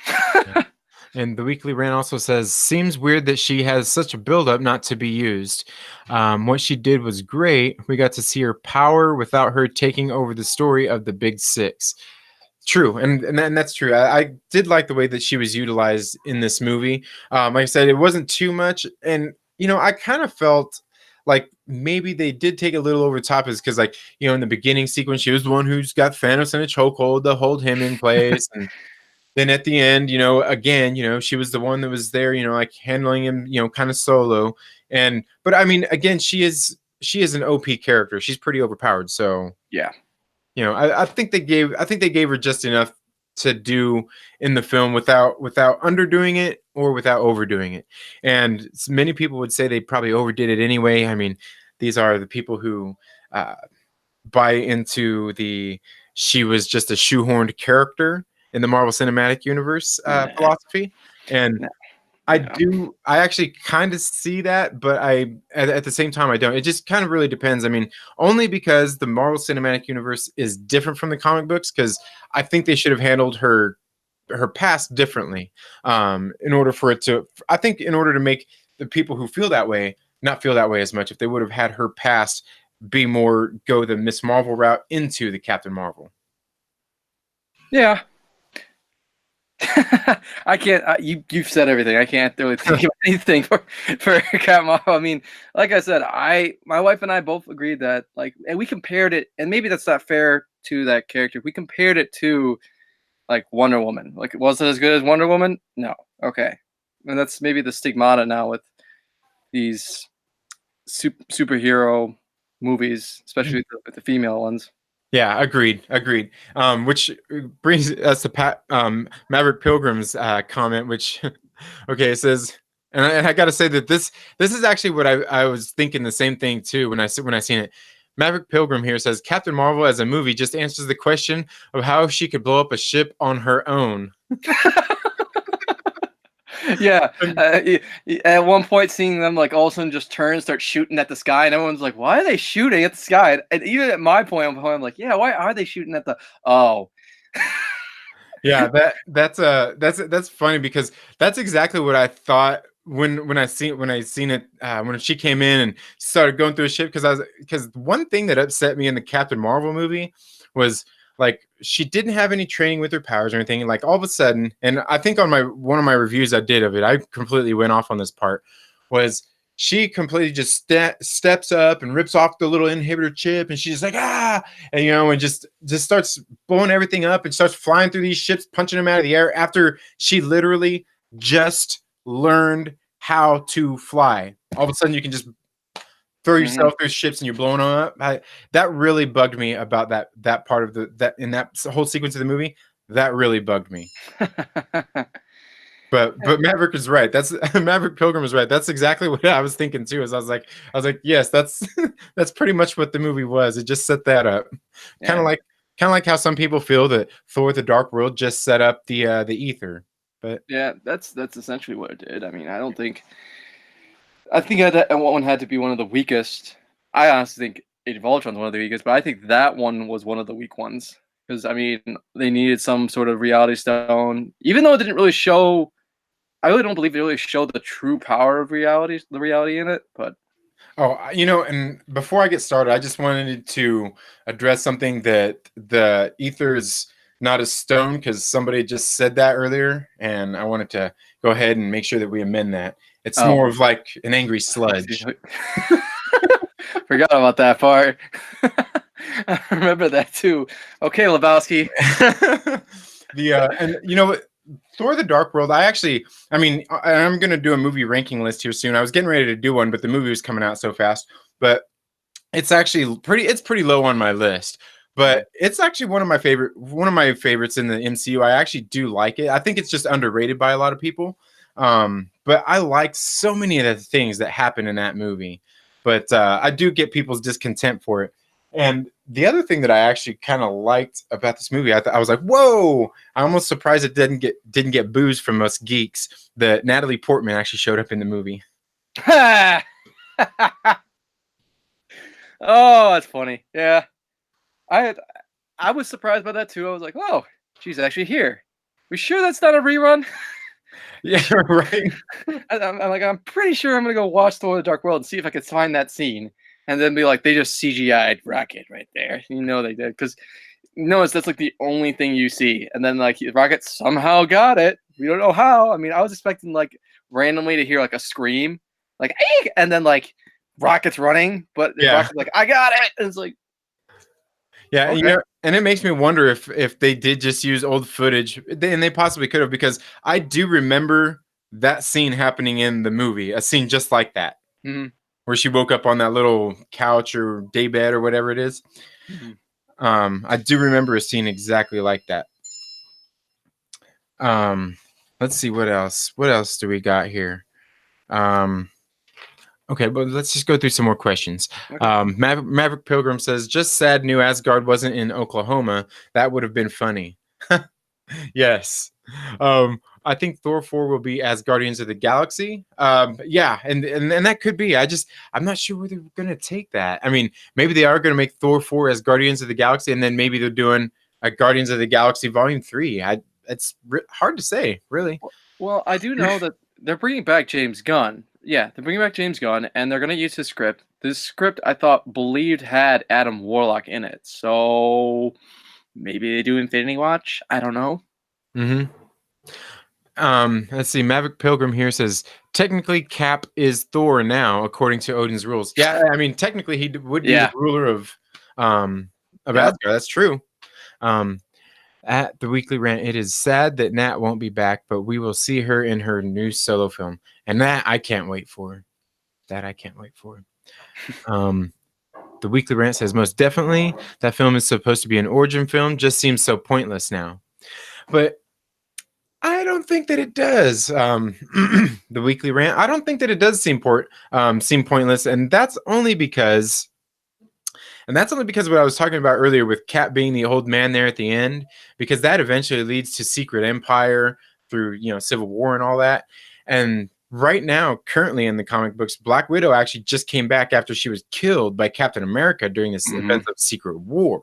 And the weekly rant also says, seems weird that she has such a buildup not to be used. What she did was great. We got to see her power without her taking over the story of the Big Six. True, and that's true. I did like the way that she was utilized in this movie. Like I said, it wasn't too much, and I kind of felt like maybe they did take a little over the top, is because in the beginning sequence, she was the one who's got Thanos in a chokehold to hold him in place, and then at the end, again, she was the one that was there, like handling him, kind of solo. But I mean, again, she is an OP character. She's pretty overpowered, so Yeah. I think they gave her just enough to do in the film without underdoing it or without overdoing it. And many people would say they probably overdid it anyway. I mean, these are the people who buy into she was just a shoehorned character in the Marvel Cinematic Universe philosophy. And No. I actually kind of see that, but at the same time, I don't. It just kind of really depends. I mean, only because the Marvel Cinematic Universe is different from the comic books, because I think they should have handled her past differently. In order for it to, I think, in order to make the people who feel that way not feel that way as much, if they would have had her past be more go the Miss Marvel route into the Captain Marvel. Yeah. I can't. You've said everything. I can't really think of anything for Cat Marvel. I mean, like I said, my wife and I both agreed that and we compared it, and maybe that's not fair to that character. We compared it to Wonder Woman. Was it as good as Wonder Woman? No. Okay, and that's maybe the stigmata now with these superhero movies, especially with the female ones. Yeah, agreed, agreed. Which brings us to Maverick Pilgrim's comment, which, okay, it says, and I got to say that this is actually what I was thinking the same thing too when I seen it. Maverick Pilgrim here says Captain Marvel as a movie just answers the question of how she could blow up a ship on her own. Yeah, at one point, seeing them like all of a sudden just turn and start shooting at the sky, and everyone's like, "Why are they shooting at the sky?" And even at my point, I'm like, "Yeah, why are they shooting at the?" Oh, Yeah, that's funny because that's exactly what I thought when I seen it when she came in and started going through a ship because one thing that upset me in the Captain Marvel movie was like she didn't have any training with her powers or anything. Like all of a sudden, and I think on my one of my reviews I did of it, I completely went off on this part was she completely just steps up and rips off the little inhibitor chip and she's like and and just starts blowing everything up and starts flying through these ships, punching them out of the air after she literally just learned how to fly. All of a sudden, you can just throw mhm. yourself through ships and you're blowing them up. That really bugged me about that part of that in that whole sequence of the movie. That really bugged me. But Maverick is right. That's Maverick Pilgrim is right. That's exactly what I was thinking too. Is I was like, yes, that's that's pretty much what the movie was. It just set that up. Kind of Yeah, like kind of like how some people feel that Thor: The Dark World just set up the ether. But yeah, that's essentially what it did. I mean, I think that one had to be one of the weakest. I honestly think Age of Ultron's one of the weakest, but I think that one was one of the weak ones because I mean they needed some sort of reality stone, even though it didn't really show. I really don't believe it really showed the true power of the reality in it. But oh, and before I get started, I just wanted to address something that the ether is not a stone because somebody just said that earlier, and I wanted to go ahead and make sure that we amend that. It's oh, more of like an angry I see. sludge. Forgot about that part. I remember that too. Okay, Lebowski. And what, Thor: The Dark World. I mean, I'm gonna do a movie ranking list here soon. I was getting ready to do one, but the movie was coming out so fast. But it's actually pretty low on my list. Mhm. But it's actually one of my favorites in the MCU. I actually do like it. I think it's just underrated by a lot of people. But I like so many of the things that happen in that movie. But I do get people's discontent for it. And the other thing that I actually kind of liked about this movie, I was like, "Whoa!" I'm almost surprised it didn't get boos from us geeks. That Natalie Portman actually showed up in the movie. Oh, that's funny. Yeah, I had, I was surprised by that too. I was like, "Oh, she's actually here." We sure that's not a rerun? Yeah, right. I'm like, I'm pretty sure I'm gonna go watch Thor: The Dark World and see if I can find that scene, and then be like, they just CGI'd Rocket right there. You know they did because notice that's like the only thing you see, and then like Rocket somehow got it. We don't know how. I mean, I was expecting like randomly to hear like a scream, like "Eek!" And then like Rocket's running, but Yeah. Rocket's like, I got it. And it's like, Yeah, okay, and it makes me wonder if they did just use old footage, and they possibly could have, because I do remember that scene happening in the movie, a scene just like that, hmm where she woke up on that little couch or daybed or whatever it is. hmm I do remember a scene exactly like that. Um, let's see what else. What else do we got here? Um, Okay, but let's just go through some more questions. okay. Maverick Pilgrim says, "Just sad New Asgard wasn't in Oklahoma. That would have been funny." Yes. I think Thor 4 will be as Guardians of the Galaxy. Yeah, and that could be. I'm not sure where they're gonna take that. I mean, maybe they are gonna make Thor 4 as Guardians of the Galaxy, and then maybe they're doing a Guardians of the Galaxy Volume 3. It's hard to say, really. Well, I do know that they're bringing back James Gunn. Yeah, they're bringing back James Gunn, and they're gonna use his script. This script, I thought, believed had Adam Warlock in it, so maybe they do Infinity Watch. I don't know. Hmm. Let's see. Maverick Pilgrim here says technically Cap is Thor now, according to Odin's rules. Yeah, I mean technically he would be the Yeah. ruler of Yep. Asgard. That's true. Um, at the weekly rant, it is sad that Nat won't be back, but we will see her in her new solo film, and that I can't wait for. That I can't wait for. Um, The Weekly Rant says, most definitely, that film is supposed to be an origin film. Just seems so pointless now. But I don't think that it does. The Weekly Rant, I don't think that it does seem pointless. And that's only because of what I was talking about earlier with Cap being the old man there at the end, because that eventually leads to Secret Empire through, Civil War and all that. And right now, currently in the comic books, Black Widow actually just came back after she was killed by Captain America during this event of Secret War.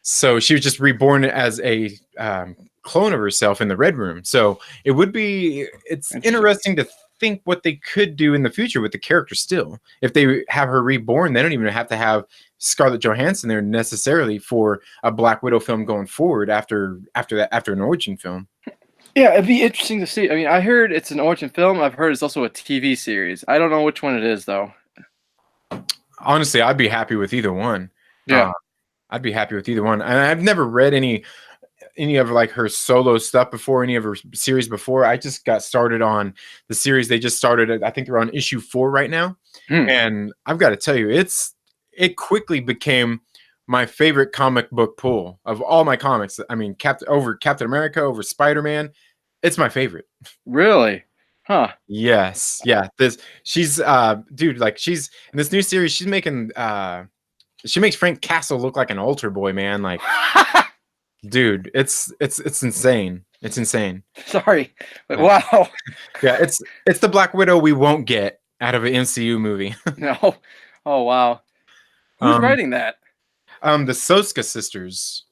So she was just reborn as a clone of herself in the Red Room. So it's interesting to think what they could do in the future with the character still. If they have her reborn, they don't even have to have Scarlett Johansson there necessarily for a Black Widow film going forward after an origin film. Yeah, it'd be interesting to see. I mean, I heard it's an origin film. I've heard it's also a TV series. I don't know which one it is, though. Honestly, I'd be happy with either one. Yeah. I'd be happy with either one. And I've never read any of like her solo stuff before, any of her series before. I just got started on the series. They just started, I think they're on issue 4 right now. And I've got to tell you, it quickly became my favorite comic book pull of all my comics. I mean, over Captain America, over Spider-Man. It's my favorite. Really? Huh. Yes. Yeah. She's dude, like she's in this new series, she's making she makes Frank Castle look like an altar boy, man. Like dude, it's insane. It's insane. Sorry. But wow. Yeah, it's the Black Widow we won't get out of an MCU movie. No. Oh wow. Who's writing that? The Soska sisters.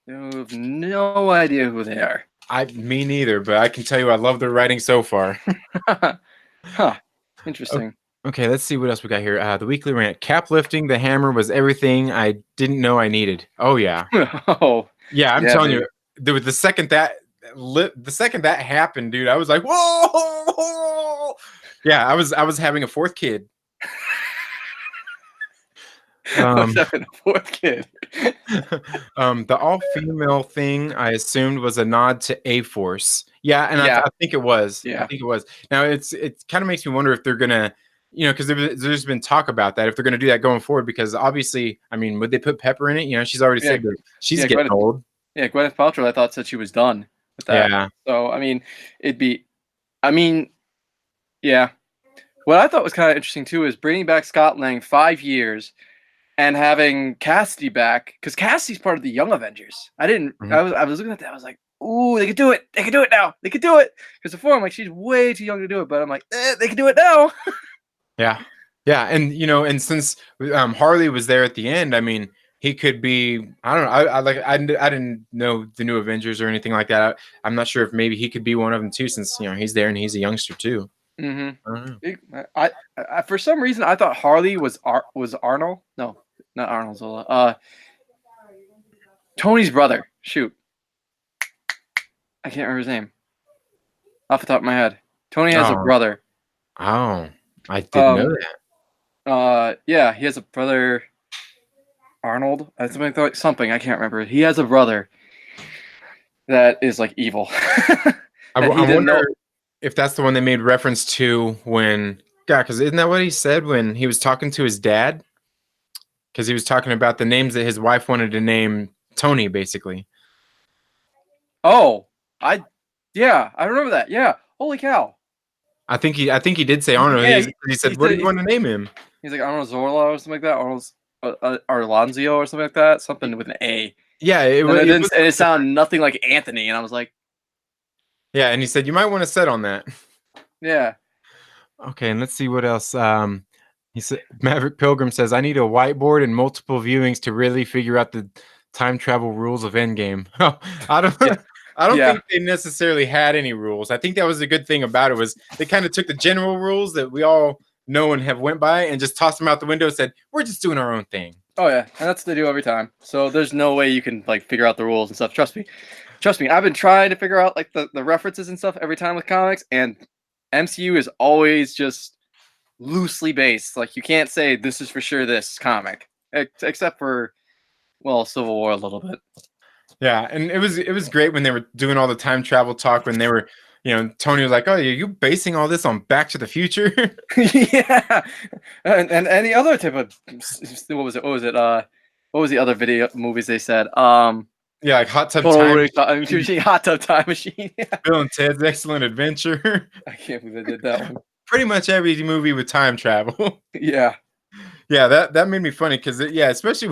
I have no idea who they are. Me neither, but I can tell you I love their writing so far. Huh. Interesting. Okay, let's see what else we got here. The Weekly Rant. Cap lifting the hammer was everything I didn't know I needed. Oh yeah. Oh. Yeah, I'm telling you, the second that happened, dude, I was like, whoa! Yeah, I was having a fourth kid. Having a fourth kid. The all-female thing I assumed was a nod to A-Force. Yeah, and I think it was. Yeah. I think it was. Now it kind of makes me wonder if they're gonna, because there's been talk about that, if they're gonna do that going forward, because obviously, I mean, would they put Pepper in it? She's already said that she's getting old. Yeah, Gwyneth Paltrow, I thought said she was done with that. Yeah. So I mean, yeah. What I thought was kind of interesting too is bringing back Scott Lang 5 years and having Cassidy back, because Cassidy's part of the Young Avengers. I was looking at that. I was like, ooh, they could do it. They could do it now. They could do it. Because before I'm like, she's way too young to do it, but I'm like, they can do it now. Yeah, and and since Harley was there at the end, I mean, he could be. I don't know. I didn't know the New Avengers or anything like that. I'm not sure if maybe he could be one of them too, since he's there and he's a youngster too. I for some reason I thought Harley was Arnold. No, not Arnold Zola. Tony's brother. Shoot, I can't remember his name off the top of my head. Tony has a brother. Oh, I didn't know that. Yeah, he has a brother. Arnold. Something I can't remember. He has a brother that is like evil. I wonder if that's the one they made reference to when. Yeah, because isn't that what he said when he was talking to his dad? Because he was talking about the names that his wife wanted to name Tony, basically. Oh, I remember that. Yeah, holy cow! I think he did say Arnold. Yeah, he said, "What do you want to name him?" He's like Arnold Zola or something like that. Arnold's Arlanzio or something like that. Something with an A. Yeah, it sounded nothing like Anthony, and I was like, yeah, and he said you might want to set on that. Yeah. Okay, and let's see what else. He said Maverick Pilgrim says I need a whiteboard and multiple viewings to really figure out the time travel rules of Endgame. I don't think they necessarily had any rules. I think that was the good thing about it, was they kind of took the general rules that we all know and have went by and just tossed them out the window and said, we're just doing our own thing. Oh yeah, and that's what they do every time. So there's no way you can like figure out the rules and stuff. Trust me. I've been trying to figure out like the references and stuff every time with comics, and MCU is always just loosely based. Like you can't say this is for sure this comic, except for Civil War a little bit. Yeah, and it was great when they were doing all the time travel talk, when they were Tony was like, "Oh, are you basing all this on Back to the Future?" Yeah, and any other type of what was it? What was the other video movies they said? Yeah, like Hot Tub Total Time Recall, Hot Tub Time Machine. Yeah. Bill and Ted's Excellent Adventure. I can't believe they did that one. Pretty much every movie with time travel. Yeah. Yeah, that made me funny because especially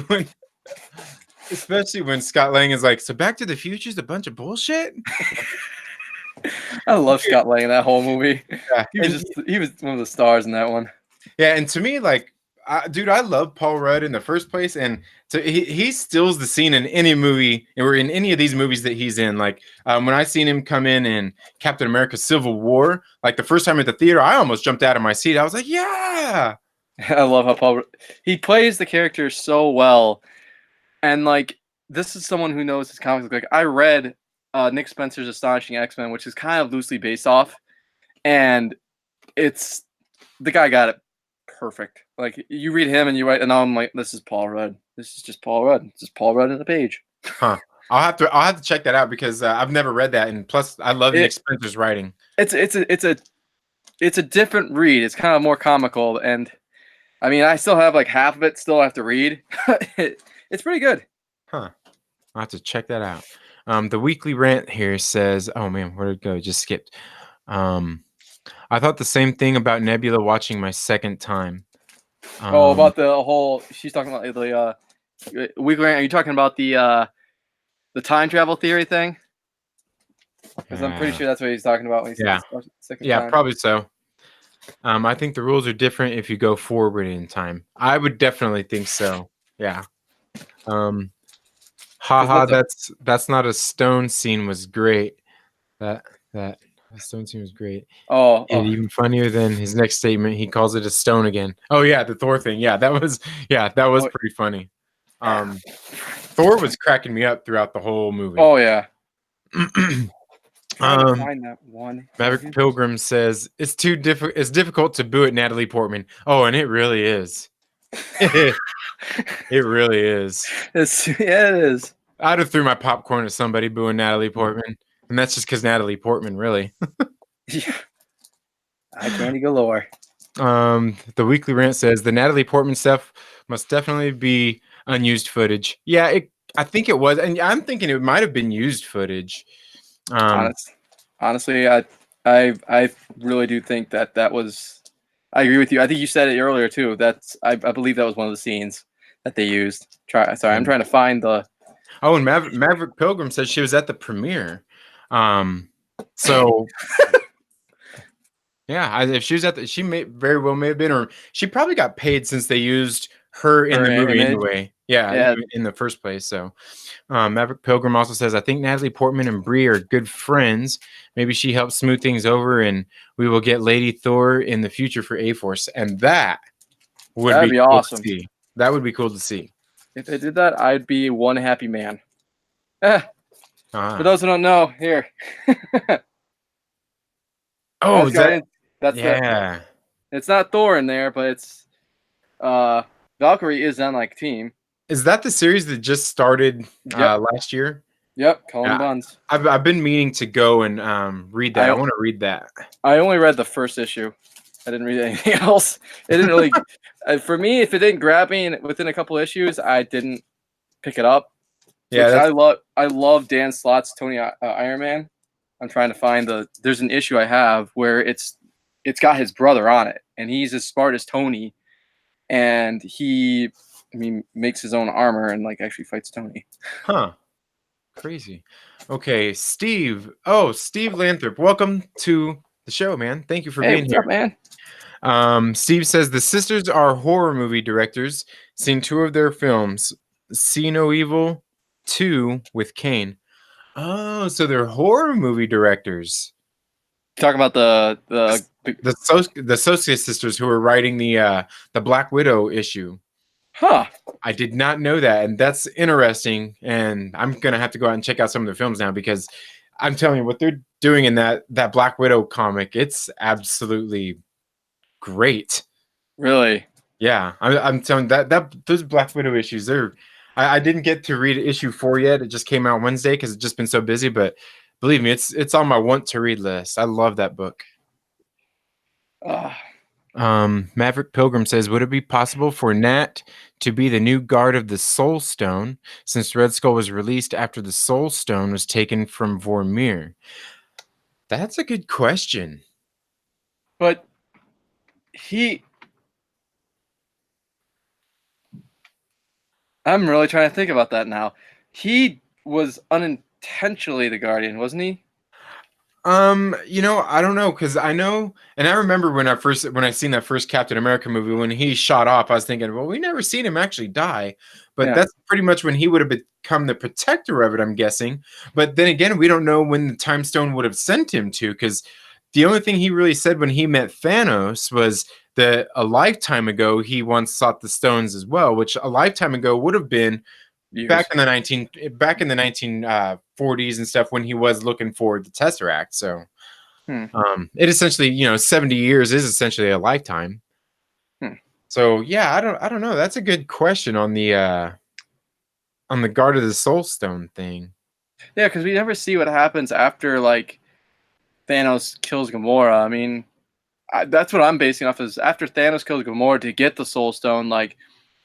when Scott Lang is like, so Back to the Future is a bunch of bullshit. I love Scott Lang in that whole movie. Yeah, He was one of the stars in that one. yeah, and to me, like, dude, I love Paul Rudd in the first place, and so he steals the scene in any movie or in any of these movies that he's in. Like when I seen him come in Captain America: Civil War, like the first time at the theater, I almost jumped out of my seat. I was like, yeah. I love how he plays the character so well, and like this is someone who knows his comics. Like I read Nick Spencer's Astonishing X-Men, which is kind of loosely based off, and it's the guy got it perfect. Like you read him and you write, and I'm like, this is Paul Rudd. This is just Paul Rudd. It's just Paul Rudd in the page. Huh. I'll have to check that out because I've never read that, and plus I love Nick Spencer's writing. It's a different read. It's kind of more comical, and I mean, I still have like half of it still have to read. It's pretty good. Huh. I'll have to check that out. The weekly rant here says, oh man, where did it go? Just skipped. I thought the same thing about Nebula watching my second time. About the whole, she's talking about the weekly rant. Are you talking about the time travel theory thing? Because I'm pretty sure that's what he's talking about when he says second time. Probably so. I think the rules are different if you go forward in time. I would definitely think so. Yeah. Haha, that's not a stone scene was great. That stone scene was great. Even funnier than his next statement. He calls it a stone again. Oh yeah, the Thor thing. Yeah, that was pretty funny. Thor was cracking me up throughout the whole movie. Oh yeah. Find that one. Maverick Pilgrim says it's it's difficult to boo at Natalie Portman. Oh, and it really is. It really is. It is. I'd have threw my popcorn at somebody booing Natalie Portman, and that's just because Natalie Portman, really. Yeah. I candy galore. The weekly rant says the Natalie Portman stuff must definitely be unused footage. Yeah, I think it was, and I'm thinking it might have been used footage. Honestly, I really do think that was. I agree with you. I think you said it earlier too. I believe that was one of the scenes that they used. I'm trying to find the. Oh, and Maverick Pilgrim says she was at the premiere. So yeah, if she was she may have been, or she probably got paid since they used her in the movie anyway. Yeah, in the first place. So Maverick Pilgrim also says, I think Natalie Portman and Brie are good friends. Maybe she helps smooth things over, and we will get Lady Thor in the future for A-Force, and that would be awesome. Cool to see. That would be cool to see. If they did that, I'd be one happy man. For those who don't know, here. Oh, it's not Thor in there, but it's Valkyrie is on like team. Is that the series that just started last year? Yep, Cullen Buns. I've been meaning to go and read that. I want to read that. I only read the first issue. I didn't read anything else. It didn't really. For me, if it didn't grab me within a couple issues, I didn't pick it up. Yeah, I love Dan Slott's Tony Iron Man. I'm trying to find there's an issue I have where it's got his brother on it, and he's as smart as Tony, and he makes his own armor and like actually fights Tony. Huh. Crazy. Okay, Steve. Oh, Steve Lanthrop. Welcome to the show, man. Thank you for being here. What's up, man? Steve says the sisters are horror movie directors. Seen 2 of their films. See No Evil 2 with Kane. Oh, so they're horror movie directors. Talking about the Associate sisters who are writing the Black Widow issue. Huh. I did not know that, and that's interesting. And I'm gonna have to go out and check out some of their films now because I'm telling you what they're doing in that Black Widow comic. It's absolutely great. Really? Yeah, I'm telling you that those Black Widow issues. I didn't get to read issue 4 yet. It just came out Wednesday because it's just been so busy. But Believe me, it's on my want to read list. I love that book. Uh, Maverick Pilgrim says, would it be possible for Nat to be the new guard of the Soul Stone since Red Skull was released after the Soul Stone was taken from Vormir? That's a good question. but he, I'm really trying to think about that now. He was unintentionally the Guardian, wasn't he? I don't know because I know, and I remember when I seen that first Captain America movie when he shot off, I was thinking, well, we never seen him actually die, but Yeah. that's pretty much when he would have become the protector of it, I'm guessing. But then again, we don't know when the Time Stone would have sent him to, because the only thing he really said when he met Thanos was that a lifetime ago he once sought the stones as well, which a lifetime ago would have been Years. back in the 1940s and stuff when he was looking for the Tesseract. So it essentially, 70 years is essentially a lifetime. So yeah, I don't know. That's a good question on the Guard of the Soul Stone thing. Yeah, because we never see what happens after like Thanos kills Gamora. I mean, that's what I'm basing off is after Thanos kills Gamora to get the Soul Stone, like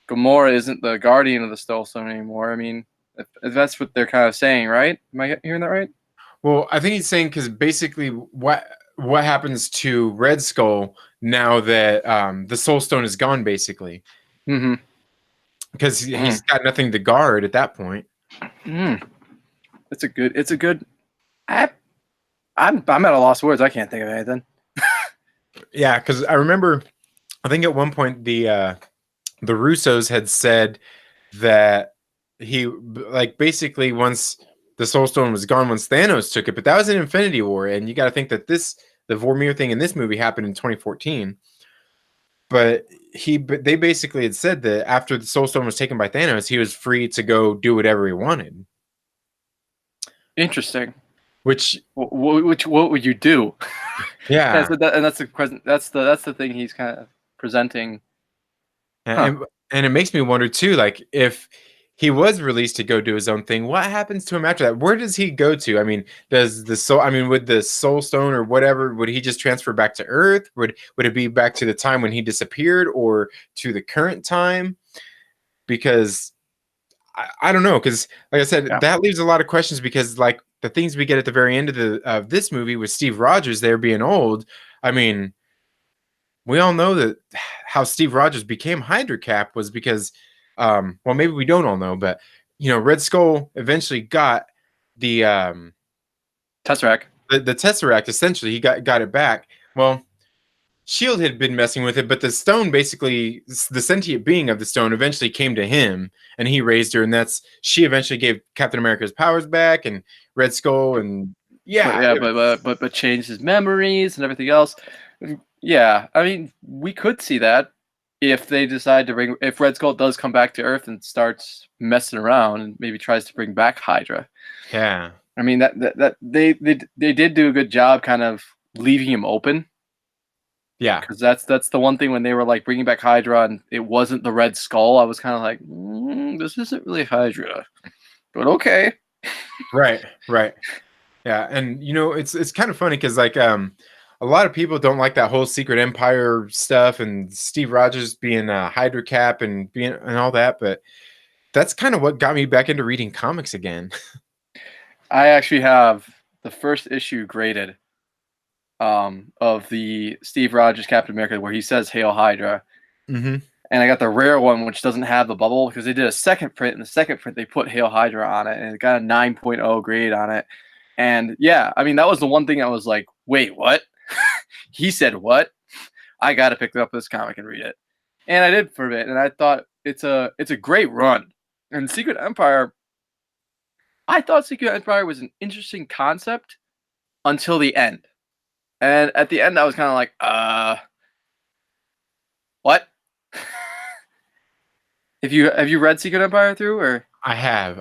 Gamora isn't the guardian of the Soul Stone anymore. I mean, if that's what they're kind of saying, right? Am I hearing that right? Well, I think he's saying because basically what happens to Red Skull now that the Soul Stone is gone, basically, Mm-hmm. because he's got nothing to guard at that point. It's a good. I'm at a loss of words. I can't think of anything. Yeah, because I remember, I think at one point the Russos had said that he like basically once the Soul Stone was gone, once Thanos took it, but that was in Infinity War, and you got to think that the Vormir thing in this movie happened in 2014. But they basically had said that after the Soul Stone was taken by Thanos, he was free to go do whatever he wanted. Interesting. Which what would you do? Yeah, and that's the present. That's the thing he's kind of presenting. and it makes me wonder too, like if he was released to go do his own thing, what happens to him after that? Where does he go to? I mean, does the soul? I mean, would the Soul Stone or whatever? Would he just transfer back to Earth? Would it be back to the time when he disappeared, or to the current time? Because I don't know. Because like I said, that leaves a lot of questions. Because like the things we get at the very end of this movie with Steve Rogers there being old, I mean, we all know that how Steve Rogers became Hydra Cap was because, well, maybe we don't all know, but Red Skull eventually got the Tesseract. The Tesseract. Essentially, he got it back. Well, Shield had been messing with it, but the stone, basically, the sentient being of the stone, eventually came to him, and he raised her, and she eventually gave Captain America's powers back, and Red Skull, and but changed his memories and everything else. Yeah, I mean, we could see that if they decide to if Red Skull does come back to Earth and starts messing around and maybe tries to bring back Hydra. Yeah, I mean that they did do a good job, kind of leaving him open. Yeah, because that's the one thing when they were like bringing back Hydra and it wasn't the Red Skull. I was kind of like, this isn't really Hydra, but okay. Right. Yeah, and it's kind of funny because like a lot of people don't like that whole Secret Empire stuff and Steve Rogers being a Hydra Cap and all that, but that's kind of what got me back into reading comics again. I actually have the first issue graded of the Steve Rogers Captain America where he says "Hail Hydra," and I got the rare one which doesn't have the bubble because they did a second print. In the second print, they put "Hail Hydra" on it, and it got a 9.0 grade on it. And yeah, I mean that was the one thing I was like, "Wait, what?" He said, "What?" I got to pick up this comic and read it, and I did for a bit, and I thought it's a great run. And Secret Empire, I thought Secret Empire was an interesting concept until the end. And at the end, I was kind of like, what? Have you read Secret Empire through, or? I have.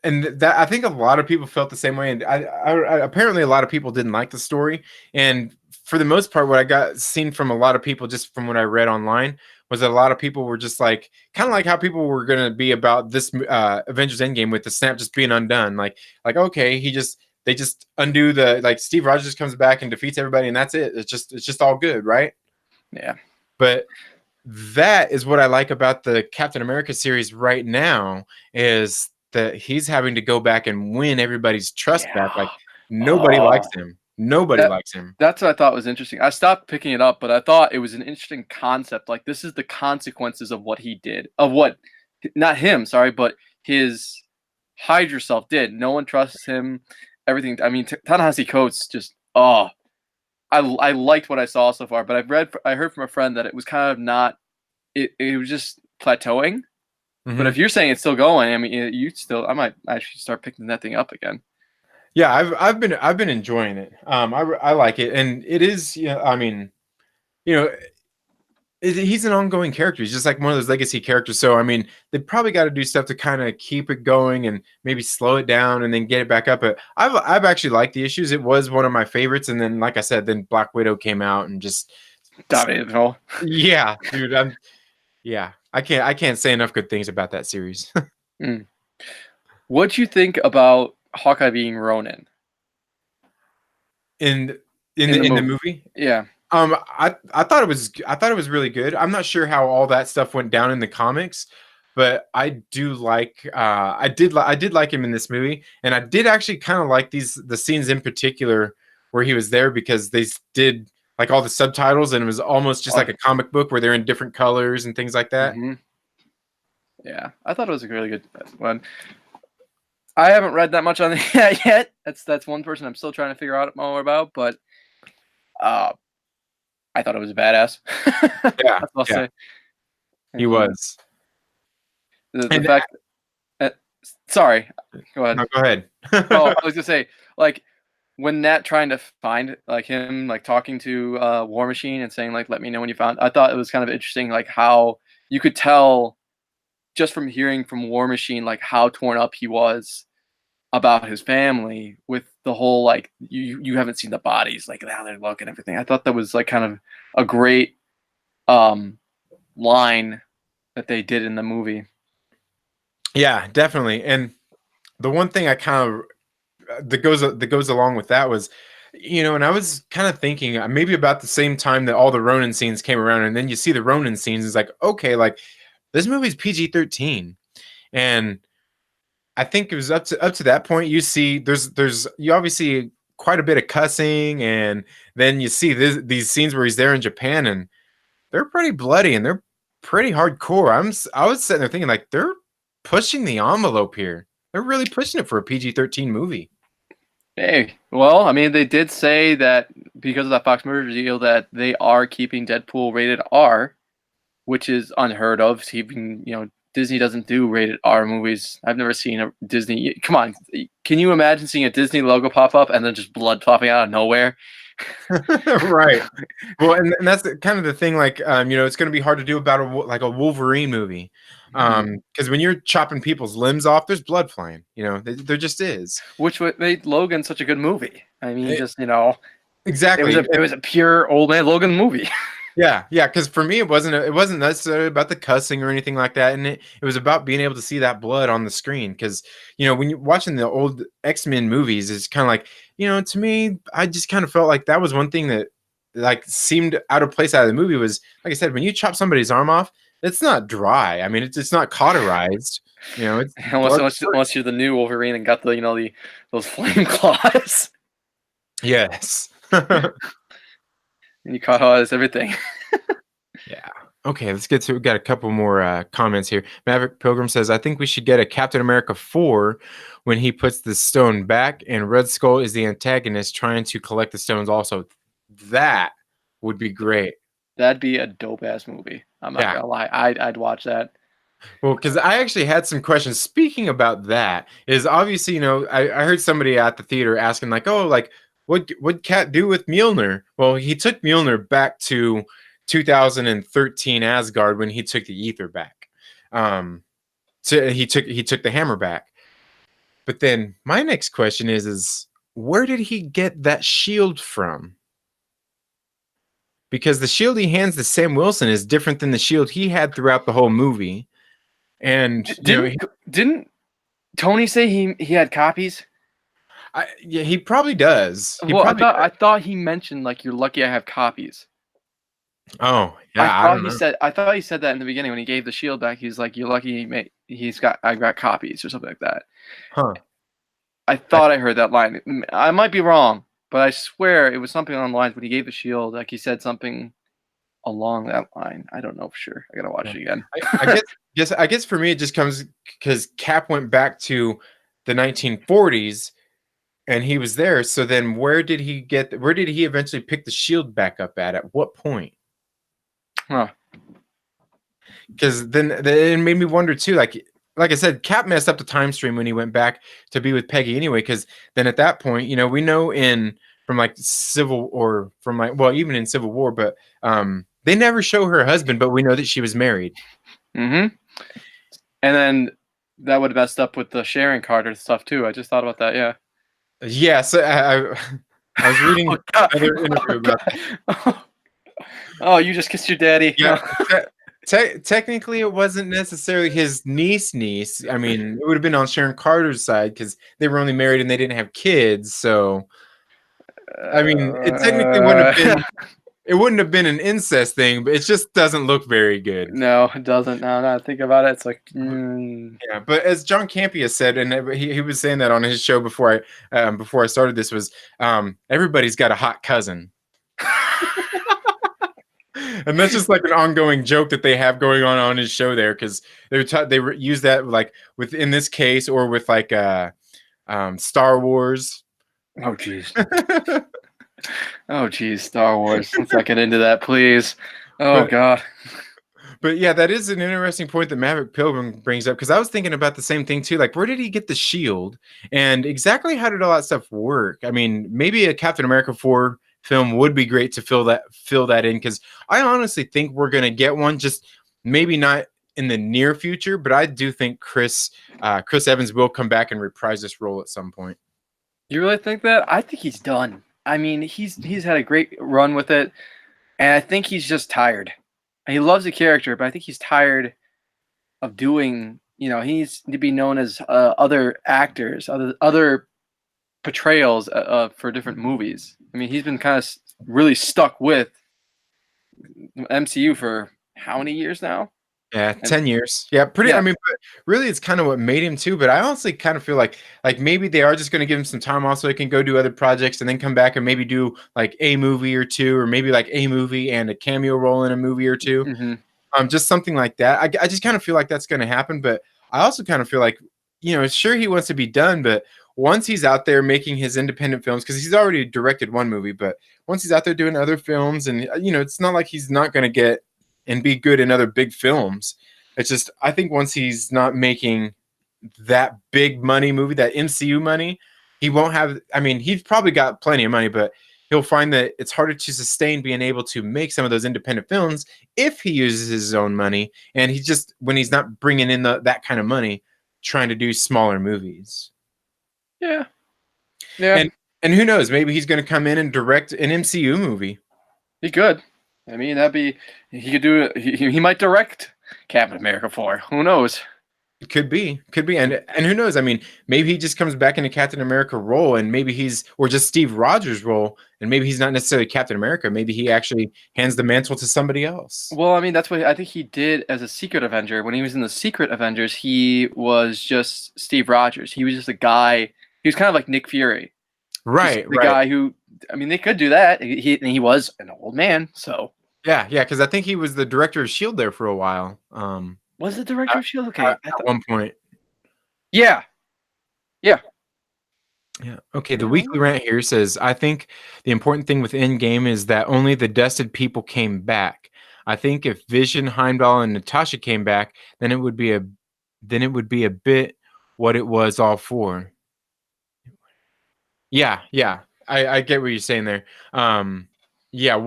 And that I think a lot of people felt the same way, and I apparently a lot of people didn't like the story. And for the most part, what I got seen from a lot of people, just from what I read online, was that a lot of people were just like, kind of like how people were going to be about this Avengers Endgame with the snap just being undone. Like okay, they just undo the, like, Steve Rogers comes back and defeats everybody and that's it. It's just all good, right? Yeah. But that is what I like about the Captain America series right now, is that he's having to go back and win everybody's trust back. Yeah. Like, nobody likes Oh, him. Nobody that likes him. that's what I thought was interesting. I stopped picking it up, but I thought it was an interesting concept. Like, this is the consequences of what he did, of what, not him, sorry, but his Hydra self did. No one trusts him. Everything. I mean, Ta-Nehisi Coates just, oh, I liked what I saw so far, but I heard from a friend that it was kind of not. It was just plateauing. But Mhm. if you're saying it's still going, I mean, you still, I might actually start picking that thing up again. Yeah, I've been enjoying it. I like it, and it is. Yeah, I mean, you know, he's an ongoing character. He's just like one of those legacy characters. So I mean, they probably got to do stuff to kind of keep it going and maybe slow it down and then get it back up. But I've actually liked the issues. It was one of my favorites, and then like I said, then Black Widow came out and just Dominated it all. yeah, dude. Yeah, I can't say enough good things about that series. Mm. What'd you think about Hawkeye being Ronin in in the in the movie? movie. Yeah. I thought it was really good. I'm not sure how all that stuff went down in the comics, but I do like I did like him in this movie, and I did actually kind of like the scenes in particular where he was there, because they did like all the subtitles and it was almost just Oh, like a comic book where they're in different colors and things like that. hmm. Yeah. I thought it was a really good one. I haven't read that much on that yet. That's one person I'm still trying to figure out more about, but uh, I thought it was badass. Yeah, That's what I'll yeah, say. he And was. the And fact that, sorry, go ahead. no, go ahead. Oh, I was gonna say, like, when Nat trying to find, like, him, like, talking to War Machine and saying, like, "Let me know when you found," I thought it was kind of interesting, like, how you could tell just from hearing from War Machine, like, how torn up he was about his family with the whole, like, you haven't seen the bodies, like, how they look and everything. I thought that was, like, kind of a great um line that they did in the movie. Yeah, definitely. And the one thing I kind of that goes along with that was, and I was kind of thinking maybe about the same time that all the Ronin scenes came around, and then you see the Ronin scenes, it's like, okay, like this movie's PG-13, and I think it was up to that point. You see, you obviously quite a bit of cussing, and then you see these scenes where he's there in Japan, and they're pretty bloody and they're pretty hardcore. I was sitting there thinking like they're pushing the envelope here. They're really pushing it for a PG-13 movie. Hey, well, I mean, they did say that because of that Fox merger deal that they are keeping Deadpool rated R, which is unheard of. Even, Disney doesn't do rated R movies. I've never seen a Disney. Come on, can you imagine seeing a Disney logo pop up and then just blood popping out of nowhere? Right. Well, and that's kind of the thing. Like, it's going to be hard to do about like a Wolverine movie, Mhm. because when you're chopping people's limbs off, there's blood flying. There just is. Which made Logan such a good movie. I mean, It- just it was exactly. a pure old man Logan movie. Yeah, yeah. Because for me, it wasn't necessarily about the cussing or anything like that, and it was about being able to see that blood on the screen. Because when you're watching the old X-Men movies, it's kind of like, to me, I just kind of felt like that was one thing that like seemed out of place out of the movie. Was, like I said, when you chop somebody's arm off, it's not dry. I mean, it's not cauterized. It's unless, blood. unless unless you're the new Wolverine and got those flame claws Yes. and you cauterize everything. Yeah. Okay, let's get to. We got a couple more comments here. Maverick Pilgrim says, "I think we should get a Captain America 4 when he puts the stone back, and Red Skull is the antagonist trying to collect the stones. Also, that would be great." That'd be a dope ass movie. I'm not Yeah. gonna lie. I'd watch that. Well, because I actually had some questions. Speaking about that, is obviously, I heard somebody at the theater asking, like, oh, like, what Cat do with Mjolnir? Well, he took Mjolnir back to 2013 Asgard when he took the ether back. So he took the hammer back. But then my next question is where did he get that shield from? because the shield he hands to Sam Wilson is different than the shield he had throughout the whole movie. And Didn't Tony say he had copies? yeah, he probably does. Well, I thought he mentioned like you're lucky I have copies. Oh yeah, I don't know. I thought he said that in the beginning when he gave the shield back. He's like, "You're lucky I got copies" or something like that. Huh. I thought I heard that line. I might be wrong, but I swear it was something on the lines when he gave the shield. Like he said something along that line. I don't know for sure. I gotta watch it again. I guess for me it just comes because Cap went back to the 1940s and he was there. So then where did he eventually pick the shield back up at what point? Huh. Because then it made me wonder too, like I said, Cap messed up the time stream when he went back to be with Peggy anyway, because then at that point, we know from like even in Civil War, but they never show her husband, but we know that she was married. Mm-hmm. And then that would have messed up with the Sharon Carter stuff too. I just thought about that. Yeah. Yeah. So I was reading another interview about that. Oh, you just kissed your daddy. Yeah. Technically, it wasn't necessarily his niece. I mean, it would have been on Sharon Carter's side because they were only married and they didn't have kids. So, I mean, it technically wouldn't have been an incest thing, but it just doesn't look very good. No, it doesn't. Now that I think about it, it's like, yeah. But as John Campea said, and he was saying that on his show before I started this, was everybody's got a hot cousin. And that's just like an ongoing joke that they have going on his show there, because they use that like in this case or with like Star Wars. Oh jeez. Oh geez, Star Wars. Let's not get into that, please. Oh God. But yeah, that is an interesting point that Maverick Pilgrim brings up, because I was thinking about the same thing too. Like, where did he get the shield, and exactly how did all that stuff work? I mean, maybe a Captain America 4 film would be great to fill that in, because I honestly think we're gonna get one, just maybe not in the near future, but I do think Chris Evans will come back and reprise this role at some point. You really think that? I think he's done. I mean, he's had a great run with it, and I think he's just tired. He loves the character, but I think he's tired of doing. He needs to be known as other actors, other portrayals for different movies. I mean, he's been kind of really stuck with MCU for how many years now? Yeah, 10 years. Yeah, pretty. Yeah. I mean, but really, it's kind of what made him too. But I honestly kind of feel like maybe they are just going to give him some time off so he can go do other projects and then come back and maybe do like a movie or two, or maybe like a movie and a cameo role in a movie or two. Mm-hmm. Just something like that. I just kind of feel like that's going to happen. But I also kind of feel like, sure, he wants to be done, but once he's out there making his independent films, because he's already directed one movie, but once he's out there doing other films, and it's not like he's not going to get and be good in other big films. It's just, I think once he's not making that big money movie, that MCU money, he won't have, I mean, he's probably got plenty of money, but he'll find that it's harder to sustain being able to make some of those independent films if he uses his own money. And when he's not bringing in that kind of money, trying to do smaller movies. Yeah. Yeah. And who knows, maybe he's going to come in and direct an MCU movie. He could. I mean, he could do it. He might direct Captain America 4. Who knows? It could be, and who knows? I mean, maybe he just comes back in a Captain America role, and maybe or just Steve Rogers' role, and maybe he's not necessarily Captain America. Maybe he actually hands the mantle to somebody else. Well, I mean, that's what I think he did as a Secret Avenger. When he was in the Secret Avengers, he was just Steve Rogers. He was just a guy. He was kind of like Nick Fury, right? The guy who. I mean, they could do that. He was an old man, so. Yeah, because I think he was the director of S.H.I.E.L.D. there for a while. Was the director of S.H.I.E.L.D.? Okay. At one point. Yeah. Yeah. Okay, the weekly rant here says, I think the important thing with Endgame is that only the dusted people came back. I think if Vision, Heimdall, and Natasha came back, then it would be a bit what it was all for. Yeah. I get what you're saying there. Yeah,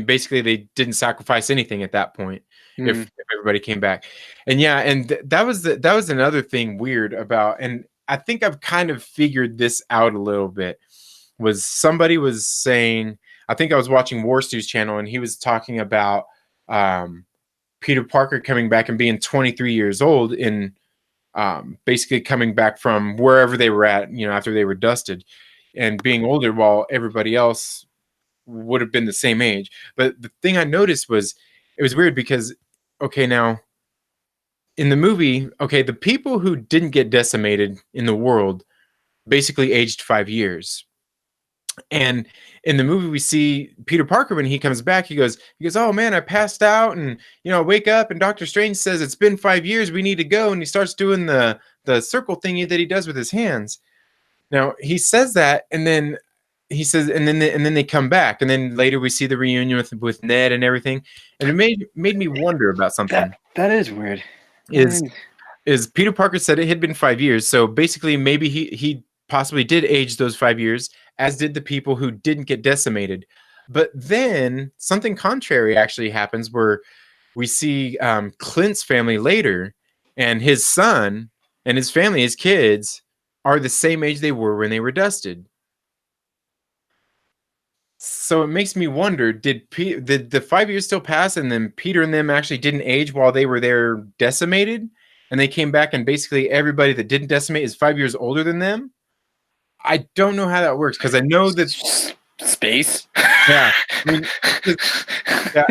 basically they didn't sacrifice anything at that point if everybody came back. And yeah, and that was another thing weird about, and I think I've kind of figured this out a little bit, was somebody was saying, I think I was watching War Stew's channel, and he was talking about Peter Parker coming back and being 23 years old in basically coming back from wherever they were at, after they were dusted, and being older while everybody else would have been the same age. But the thing I noticed was it was weird because, okay, now in the movie, okay, the people who didn't get decimated in the world basically aged 5 years. And in the movie, we see Peter Parker when he comes back. He goes, "Oh man, I passed out, and I wake up, and Doctor Strange says it's been 5 years. We need to go." And he starts doing the circle thingy that he does with his hands. Now he says that, and then he says, and then they come back, and then later we see the reunion with Ned and everything, and it made me wonder about something. That is weird. Is Peter Parker said it had been 5 years, so basically maybe he possibly did age those 5 years, as did the people who didn't get decimated. But then something contrary actually happens where we see Clint's family later, and his son and his family, his kids, are the same age they were when they were dusted. So it makes me wonder, did the 5 years still pass, and then Peter and them actually didn't age while they were there decimated, and they came back and basically everybody that didn't decimate is 5 years older than them? I don't know how that works, because I know that space. Yeah, I mean, yeah,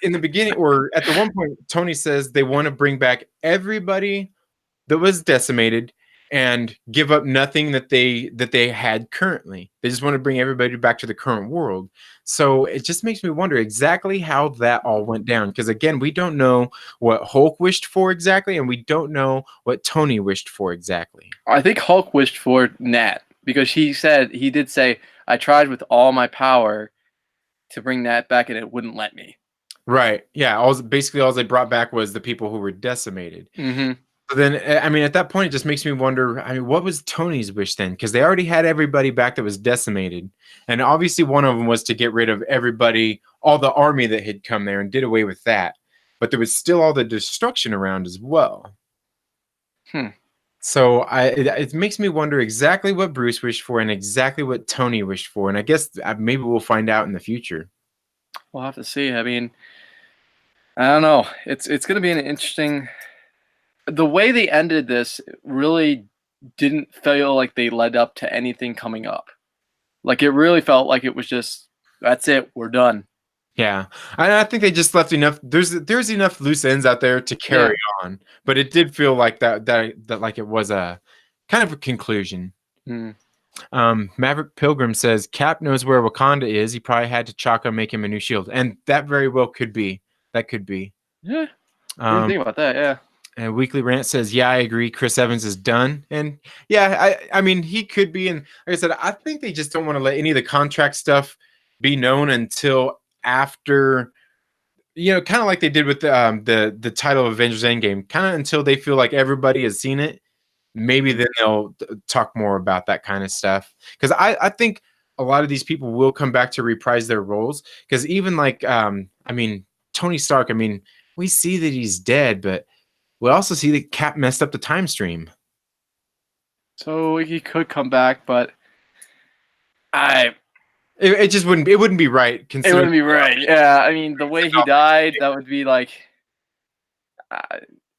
in the beginning, or at the one point, Tony says they want to bring back everybody that was decimated and give up nothing that they had currently. They just want to bring everybody back to the current world. So it just makes me wonder exactly how that all went down, because again, we don't know what Hulk wished for exactly, and we don't know what Tony wished for exactly. I think Hulk wished for Nat, because he did say, "I tried with all my power to bring Nat back, and it wouldn't let me." Right. Yeah. All they brought back was the people who were decimated. Mm-hmm. So then, I mean, at that point, it just makes me wonder, I mean, what was Tony's wish then? Because they already had everybody back that was decimated. And obviously one of them was to get rid of everybody, all the army that had come there, and did away with that. But there was still all the destruction around as well. So it makes me wonder exactly what Bruce wished for and exactly what Tony wished for. And I guess maybe we'll find out in the future. We'll have to see. I mean, I don't know. It's going to be an interesting... The way they ended this really didn't feel like they led up to anything coming up. Like, it really felt like it was just, that's it, we're done. Yeah, I think they just left enough. There's enough loose ends out there to carry on, but it did feel like that like it was a kind of a conclusion. Maverick Pilgrim says Cap knows where Wakanda is. He probably had T'Chaka make him a new shield, and that very well could be. That could be. Yeah, I didn't think about that. Yeah. And Weekly Rant says, "Yeah, I agree. Chris Evans is done." And yeah, I mean, he could be. And like I said, I think they just don't want to let any of the contract stuff be known until after, kind of like they did with the title of Avengers Endgame, kind of until they feel like everybody has seen it. Maybe then they'll talk more about that kind of stuff. Because I think a lot of these people will come back to reprise their roles. Because even like, I mean, Tony Stark, I mean, we see that he's dead, but we also see that Cap messed up the time stream. So he could come back, but it just wouldn't be right. It wouldn't be right. Yeah, I mean, the way he died, that would be like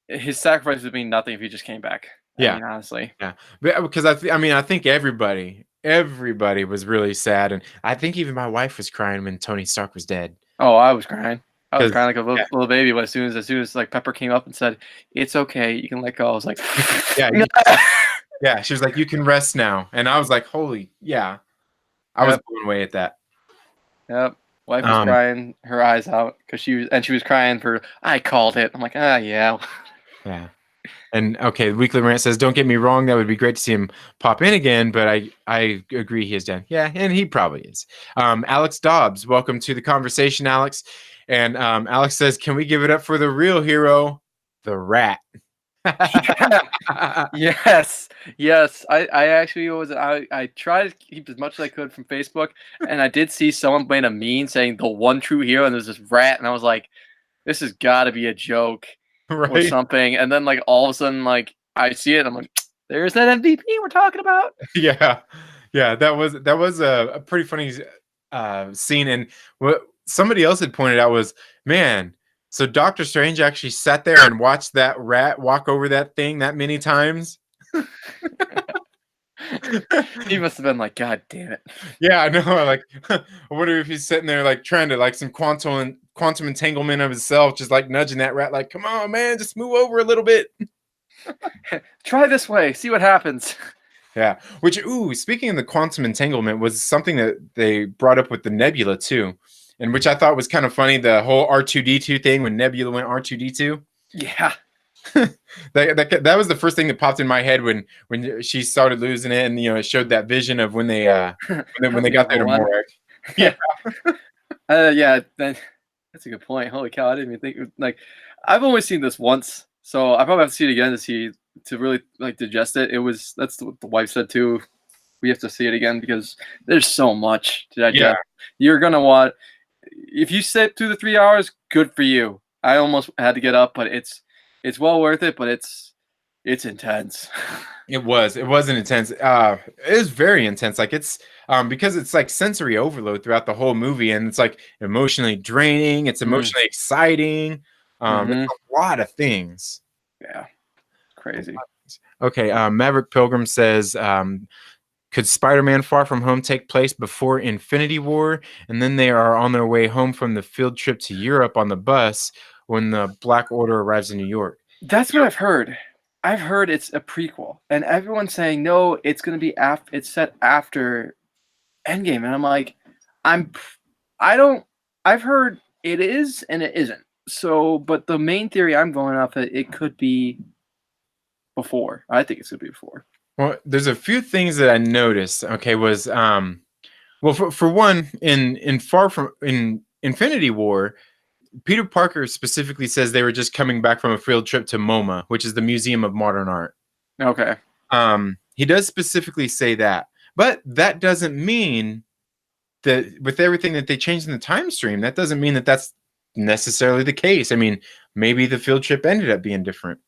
his sacrifice would mean nothing if he just came back. I mean, honestly. Yeah, because I think everybody was really sad, and I think even my wife was crying when Tony Stark was dead. Oh, I was crying. I was crying like a little baby, but as soon as like Pepper came up and said, "It's okay, you can let go," I was like, yeah. She was like, "You can rest now," and I was like, "Holy, yeah!" I was blown away at that. Yep, wife was crying her eyes out because she was crying for, "I called it." I'm like, yeah. Yeah. And okay, Weekly Rant says, "Don't get me wrong, that would be great to see him pop in again, but I agree he is done." Yeah, and he probably is. Alex Dobbs, welcome to the conversation, Alex. And Alex says, "Can we give it up for the real hero, the Rat?" Yes. I actually I tried to keep as much as I could from Facebook, and I did see someone made a meme saying the one true hero, and there's this rat, and I was like, this has got to be a joke. Right. Or something, and then like all of a sudden, like I see it, and I'm like, "There's that MVP we're talking about." Yeah, that was a pretty funny scene, and what somebody else had pointed out was, man, so Doctor Strange actually sat there and watched that rat walk over that thing that many times. He must have been like, God damn it. Yeah, I know. Like, I wonder if he's sitting there like trying to like some quantum entanglement of himself, just like nudging that rat, like, come on, man, just move over a little bit. Try this way, see what happens. Yeah. Which, ooh, speaking of the quantum entanglement, was something that they brought up with the Nebula too, and which I thought was kind of funny. The whole R2D2 thing when Nebula went R2D2. Yeah. That was the first thing that popped in my head when she started losing it, and it showed that vision of when they when they got there to Morag. Yeah. Yeah. That's a good point. Holy cow! I didn't even think. Like, I've only seen this once, so I probably have to see it again to really like digest it. That's what the wife said too. We have to see it again because there's so much to digest. Yeah. You're gonna want. If you sit through the 3 hours, good for you. I almost had to get up, but it's well worth it. But it's intense. It wasn't intense. It was very intense. Like it's because it's like sensory overload throughout the whole movie, and it's like emotionally draining. It's emotionally exciting. It's a lot of things. Yeah, crazy. Okay, Maverick Pilgrim says, could Spider-Man Far From Home take place before Infinity War, and then they are on their way home from the field trip to Europe on the bus when the Black Order arrives in New York? That's what I've heard. I've heard it's a prequel, and everyone's saying no, it's going to be it's set after Endgame, and I'm like, I've heard it is and it isn't. So, but the main theory I'm going off of, it could be before. I think it's going to be before. Well, there's a few things that I noticed. Okay, was well, for one, in Infinity War, Peter Parker specifically says they were just coming back from a field trip to MoMA, which is the Museum of Modern Art. Okay. He does specifically say that, but that doesn't mean that with everything that they changed in the time stream, that doesn't mean that that's necessarily the case. I mean, maybe the field trip ended up being different,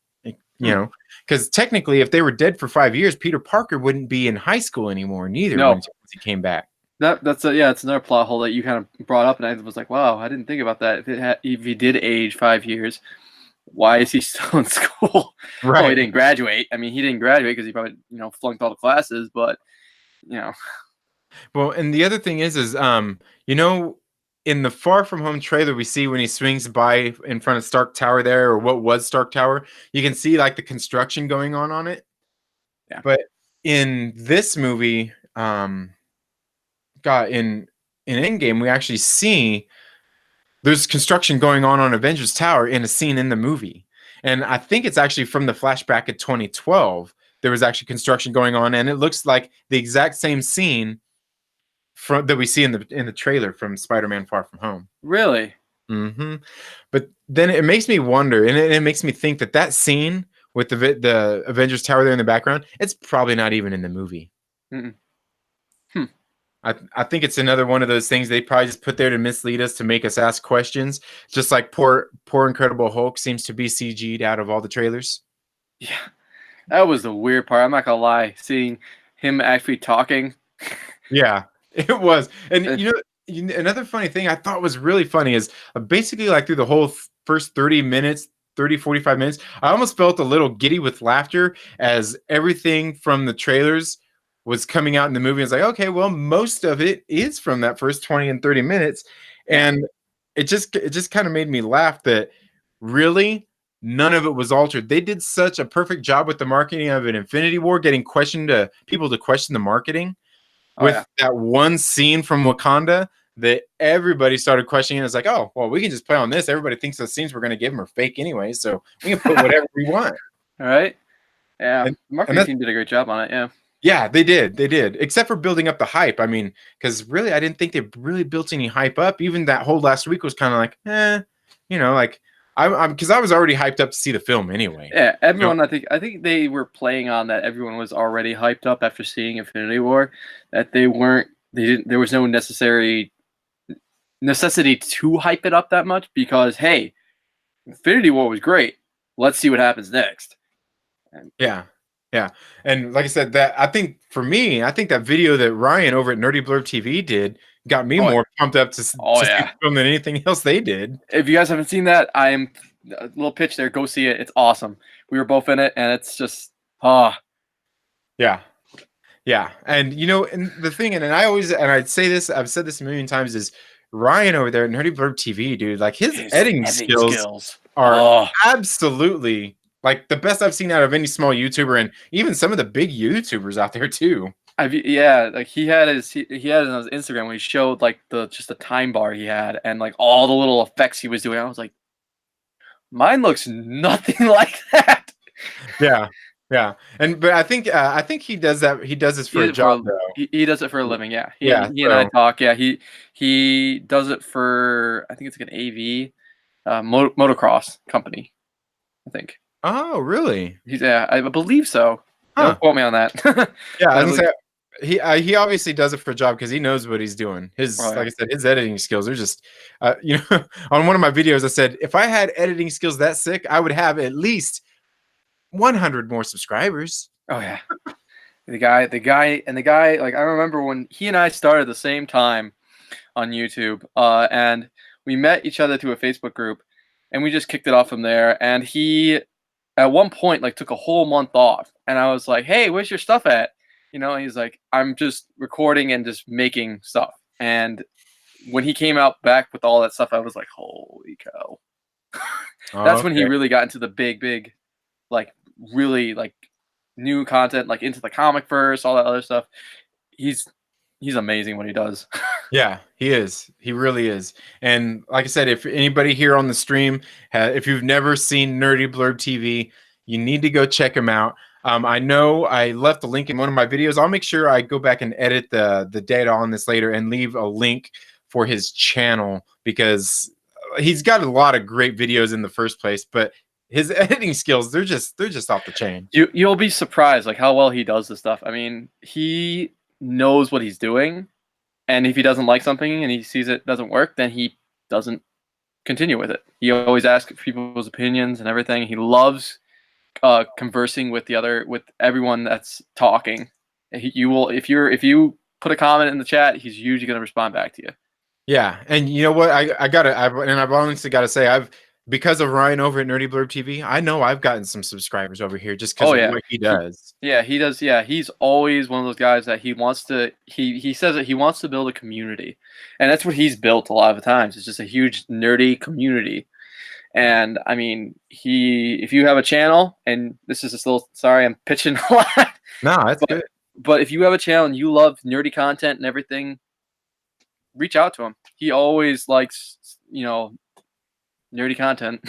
because technically, if they were dead for 5 years, Peter Parker wouldn't be in high school anymore, neither, once he came back. It's another plot hole that you kind of brought up, and I was like, wow, I didn't think about that. If he did age 5 years, why is he still in school? Right. Well, he didn't graduate. I mean, he didn't graduate because he probably flunked all the classes, but Well, and the other thing is in the Far From Home trailer, we see when he swings by in front of Stark Tower there, or what was Stark Tower, you can see like the construction going on it. Yeah. But in this movie, in Endgame, we actually see there's construction going on Avengers Tower in a scene in the movie. And I think it's actually from the flashback of 2012. There was actually construction going on, and it looks like the exact same scene that we see in the trailer from Spider-Man Far From Home. Really? Mm-hmm. But then it makes me wonder, and it makes me think that scene with the Avengers Tower there in the background, it's probably not even in the movie. I think it's another one of those things they probably just put there to mislead us, to make us ask questions, just like poor Incredible Hulk seems to be CG'd out of all the trailers. Yeah, that was the weird part. I'm not gonna lie, seeing him actually talking. Yeah, it was. And another funny thing I thought was really funny is basically like through the whole first 45 minutes, I almost felt a little giddy with laughter as everything from the trailers was coming out in the movie. It's like, okay, well, most of it is from that first 20 and 30 minutes. And it just kind of made me laugh that really none of it was altered. They did such a perfect job with the marketing of an Infinity War, getting people to question the marketing with that one scene from Wakanda that everybody started questioning. It's like, oh, well, we can just play on this. Everybody thinks the scenes we're going to give them are fake anyway, so we can put whatever we want. All right. Yeah. The marketing team did a great job on it. Yeah. Yeah, they did. They did, except for building up the hype. I mean, because really, I didn't think they really built any hype up. Even that whole last week was kind of like, like because I was already hyped up to see the film anyway. Yeah, everyone. I think they were playing on that. Everyone was already hyped up after seeing Infinity War. That they weren't. They didn't. There was no necessity to hype it up that much because hey, Infinity War was great. Let's see what happens next. Yeah, and like I said, that I think for me, I think that video that Ryan over at Nerdy Blurb TV did got me Oh, more pumped up to oh see the yeah. film than anything else they did. If you guys haven't seen that, I am a little pitch there. Go see it. It's awesome. We were both in it, and it's just ah. Yeah. Yeah, and and the thing, and I'd say this, I've said this a million times, is Ryan over there at Nerdy Blurb TV, dude. Like his His editing editing skills skills. are Oh, absolutely like the best I've seen out of any small YouTuber, and even some of the big YouTubers out there too. yeah, like he had he had it on his Instagram when he showed like the time bar he had and like all the little effects he was doing. I was like, mine looks nothing like that. Yeah, yeah, but I think he does that. He does this He for does a it for job though. he does it for a living. Yeah, Yeah, he and I so talk. Yeah, he does it for I think it's like an AV motocross company. I think oh really? he's yeah, I believe so. Don't Huh? quote me on that. Yeah, But I I was believe, gonna say he obviously does it for a job because he knows what he's doing. oh His yeah. like I said, his editing skills are just on one of my videos I said if I had editing skills that sick, I would have at least 100 more subscribers. Oh yeah. The guy, like I remember when he and I started the same time on YouTube, and we met each other through a Facebook group, and we just kicked it off from there. And he, at one point, like took a whole month off, and I was like, "Hey, where's your stuff at?" And he's like, "I'm just recording and just making stuff." And when he came out back with all that stuff, I was like, "Holy cow!" Oh, That's when he okay. really got into the big, like really like new content, like into the comic verse, all that other stuff. He's he's amazing what he does. Yeah, he is. He really is. And like I said, if anybody here on the stream, if you've never seen Nerdy Blurb TV, you need to go check him out. I know I left the link in one of my videos. I'll make sure I go back and edit the data on this later and leave a link for his channel because he's got a lot of great videos in the first place, but his editing skills, they're just off the chain. You'll be surprised like how well he does this stuff. I mean, he knows what he's doing, and if he doesn't like something and he sees it doesn't work, then he doesn't continue with it. He always asks people's opinions and everything. He loves conversing with everyone that's talking. You will if you put a comment in the chat, he's usually going to respond back to you. Yeah, and you know what? I've honestly got to say, because of Ryan over at Nerdy Blurb TV, I know I've gotten some subscribers over here just because Oh of yeah. what he does. Yeah, he does. Yeah, he's always one of those guys that he says that he wants to build a community. And that's what he's built a lot of the times. It's just a huge nerdy community. And I mean, if you have a channel, and this is just a little sorry, I'm pitching a lot. No, that's but good. but if you have a channel and you love nerdy content and everything, reach out to him. He always likes, nerdy content.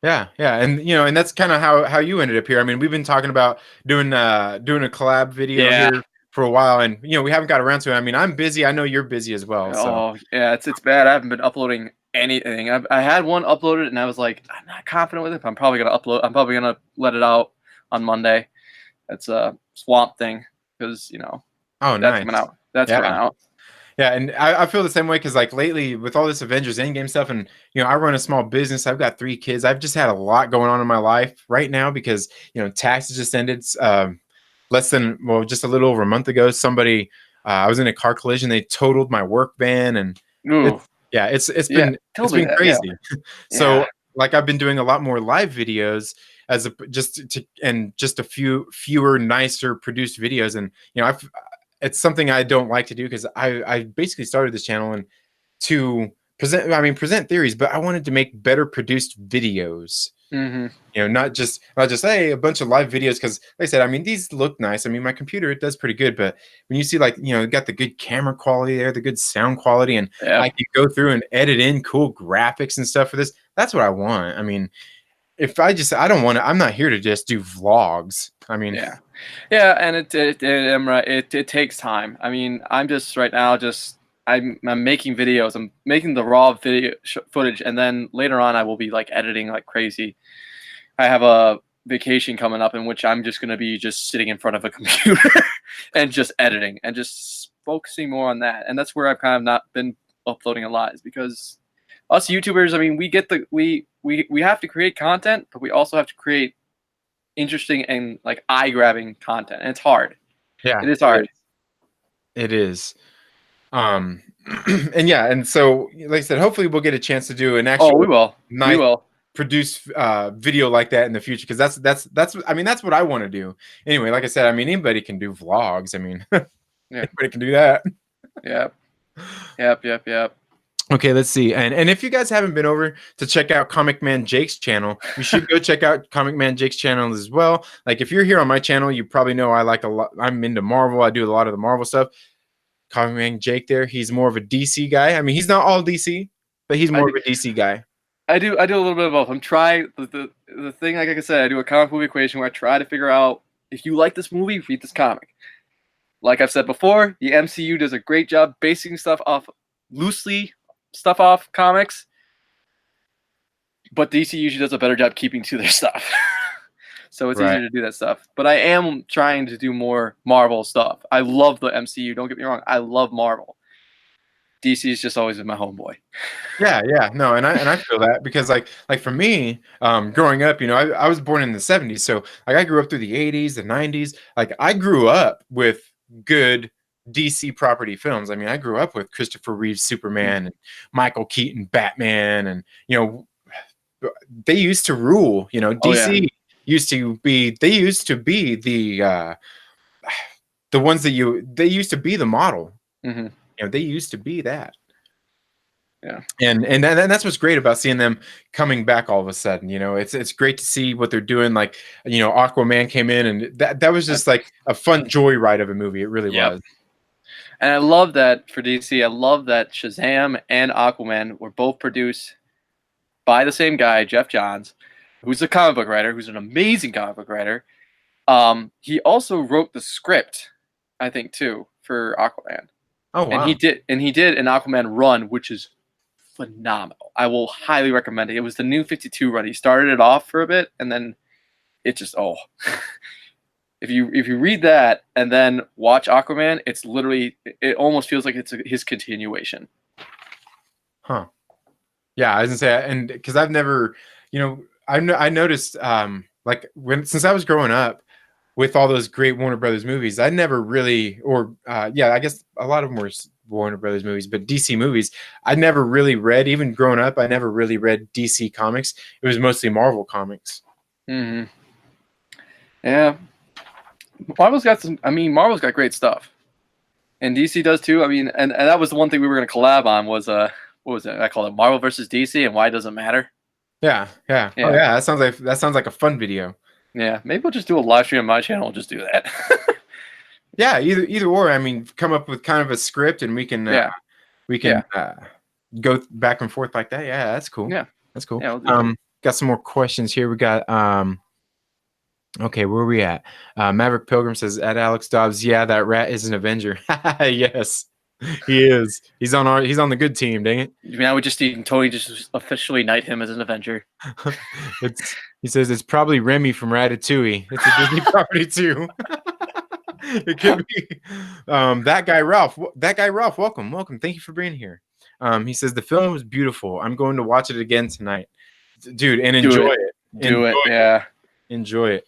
Yeah, yeah, and that's kind of how you ended up here. I mean, we've been talking about doing a collab video Yeah. here for a while, and we haven't got around to it. I mean, I'm busy. I know you're busy as well. So, Oh, yeah, it's bad. I haven't been uploading anything. I had one uploaded and I was like, I'm not confident with it, but I'm probably gonna upload. I'm probably gonna let it out on Monday. That's a swamp thing because oh, that's nice. coming out. That's coming Yeah. out. Yeah, and I feel the same way because like lately with all this Avengers Endgame stuff, and I run a small business. I've got 3 kids. I've just had a lot going on in my life right now because taxes just ended. Just a little over a month ago. Somebody, I was in a car collision. They totaled my work van, and Ooh, it's yeah. been Tell me that. Yeah, crazy. yeah. So like I've been doing a lot more live videos just a fewer nicer produced videos, and it's something I don't like to do because I basically started this channel and to present theories, but I wanted to make better produced videos. Mm-hmm. Not just hey a bunch of live videos because like I said, I mean these look nice. I mean my computer it does pretty good, but when you see like got the good camera quality there, the good sound quality, and Yeah. I can go through and edit in cool graphics and stuff for this. That's what I want. I mean, if I don't want to. I'm not here to just do vlogs. I mean, Yeah. Yeah, and I'm right. It takes time. I mean, I'm just right now I'm making videos. I'm making the raw video footage, and then later on I will be like editing like crazy. I have a vacation coming up in which I'm just gonna be just sitting in front of a computer and just editing and just focusing more on that. And that's where I've kind of not been uploading a lot, is because us YouTubers, I mean, we have to create content, but we also have to create interesting and like eye grabbing content. And it's hard. yeah, It is hard. it is. Um, and yeah, and so like I said, hopefully we'll get a chance to do an Oh, we actual will. We nice will. produce video like that in the future, because that's I mean that's what I want to do. Anyway, like I said, I mean anybody can do vlogs. I mean Yeah. anybody can do that. Yep. Yep. Yep. Yep. Okay, let's see. And if you guys haven't been over to check out Comic Man Jake's channel, you should go check out Comic Man Jake's channel as well. Like if you're here on my channel, you probably know I like a lot. I'm into Marvel. I do a lot of the Marvel stuff. Comic Man Jake there, he's more of a DC guy. I mean, he's not all DC, but he's more of a DC guy. I do a little bit of both. I'm trying the thing, like I said, I do a comic movie equation where I try to figure out if you like this movie, read this comic. Like I've said before, the MCU does a great job basing stuff off comics, but DC usually does a better job keeping to their stuff. So it's easier to do that stuff. But I am trying to do more Marvel stuff. I love the MCU. Don't get me wrong. I love Marvel. DC's just always been my homeboy. Yeah, no, and I feel that because like for me, growing up, you know, I was born in the 70s, so like I grew up through the 80s, the 90s. Like I grew up with good DC property films. I mean, I grew up with Christopher Reeve's Superman and Michael Keaton Batman, and you know, they used to rule. You know, DC used to be the ones that they used to be the model. Mm-hmm. You know, they used to be that. Yeah. And that's what's great about seeing them coming back all of a sudden. You know, it's great to see what they're doing. Like, you know, Aquaman came in, and that was just like a fun joyride of a movie. It really was. And I love that for DC. I love that Shazam and Aquaman were both produced by the same guy, Jeff Johns, who's a comic book writer, who's an amazing comic book writer. He also wrote the script, I think, too, for Aquaman. Oh wow! And he did an Aquaman run, which is phenomenal. I will highly recommend it. It was the New 52 run. He started it off for a bit, and then it just if you read that and then watch Aquaman, it's literally, it almost feels like it's his continuation. Huh? Yeah, I was gonna say, and because I've never, you know, I noticed like since I was growing up with all those great Warner Brothers movies, I never really, or I guess a lot of them were Warner Brothers movies, but DC movies, I never really read. Even growing up, I never really read DC comics. It was mostly Marvel comics. Mm-hmm. Yeah, Marvel's got great stuff, and DC does too. I mean, and that was the one thing we were going to collab on was what was it? I called it Marvel versus DC, and why does it matter? Yeah. Oh yeah, that sounds like a fun video. Yeah, maybe we'll just do a live stream on my channel and just do that. Yeah, either or. I mean, come up with kind of a script, and we can go back and forth like that. Yeah, that's cool. Yeah, that's cool. Yeah, we'll got some more questions here. We got okay, where are we at? Maverick Pilgrim says, at Alex Dobbs, yeah, that rat is an Avenger. Yes, he is. He's on the good team, dang it. I mean, I would just totally just officially knight him as an Avenger. He says it's probably Remy from Ratatouille. It's a Disney property too. It could be that guy Ralph. Welcome. Thank you for being here. He says the film was beautiful. I'm going to watch it again tonight, dude, and enjoy it. Yeah. Enjoy it.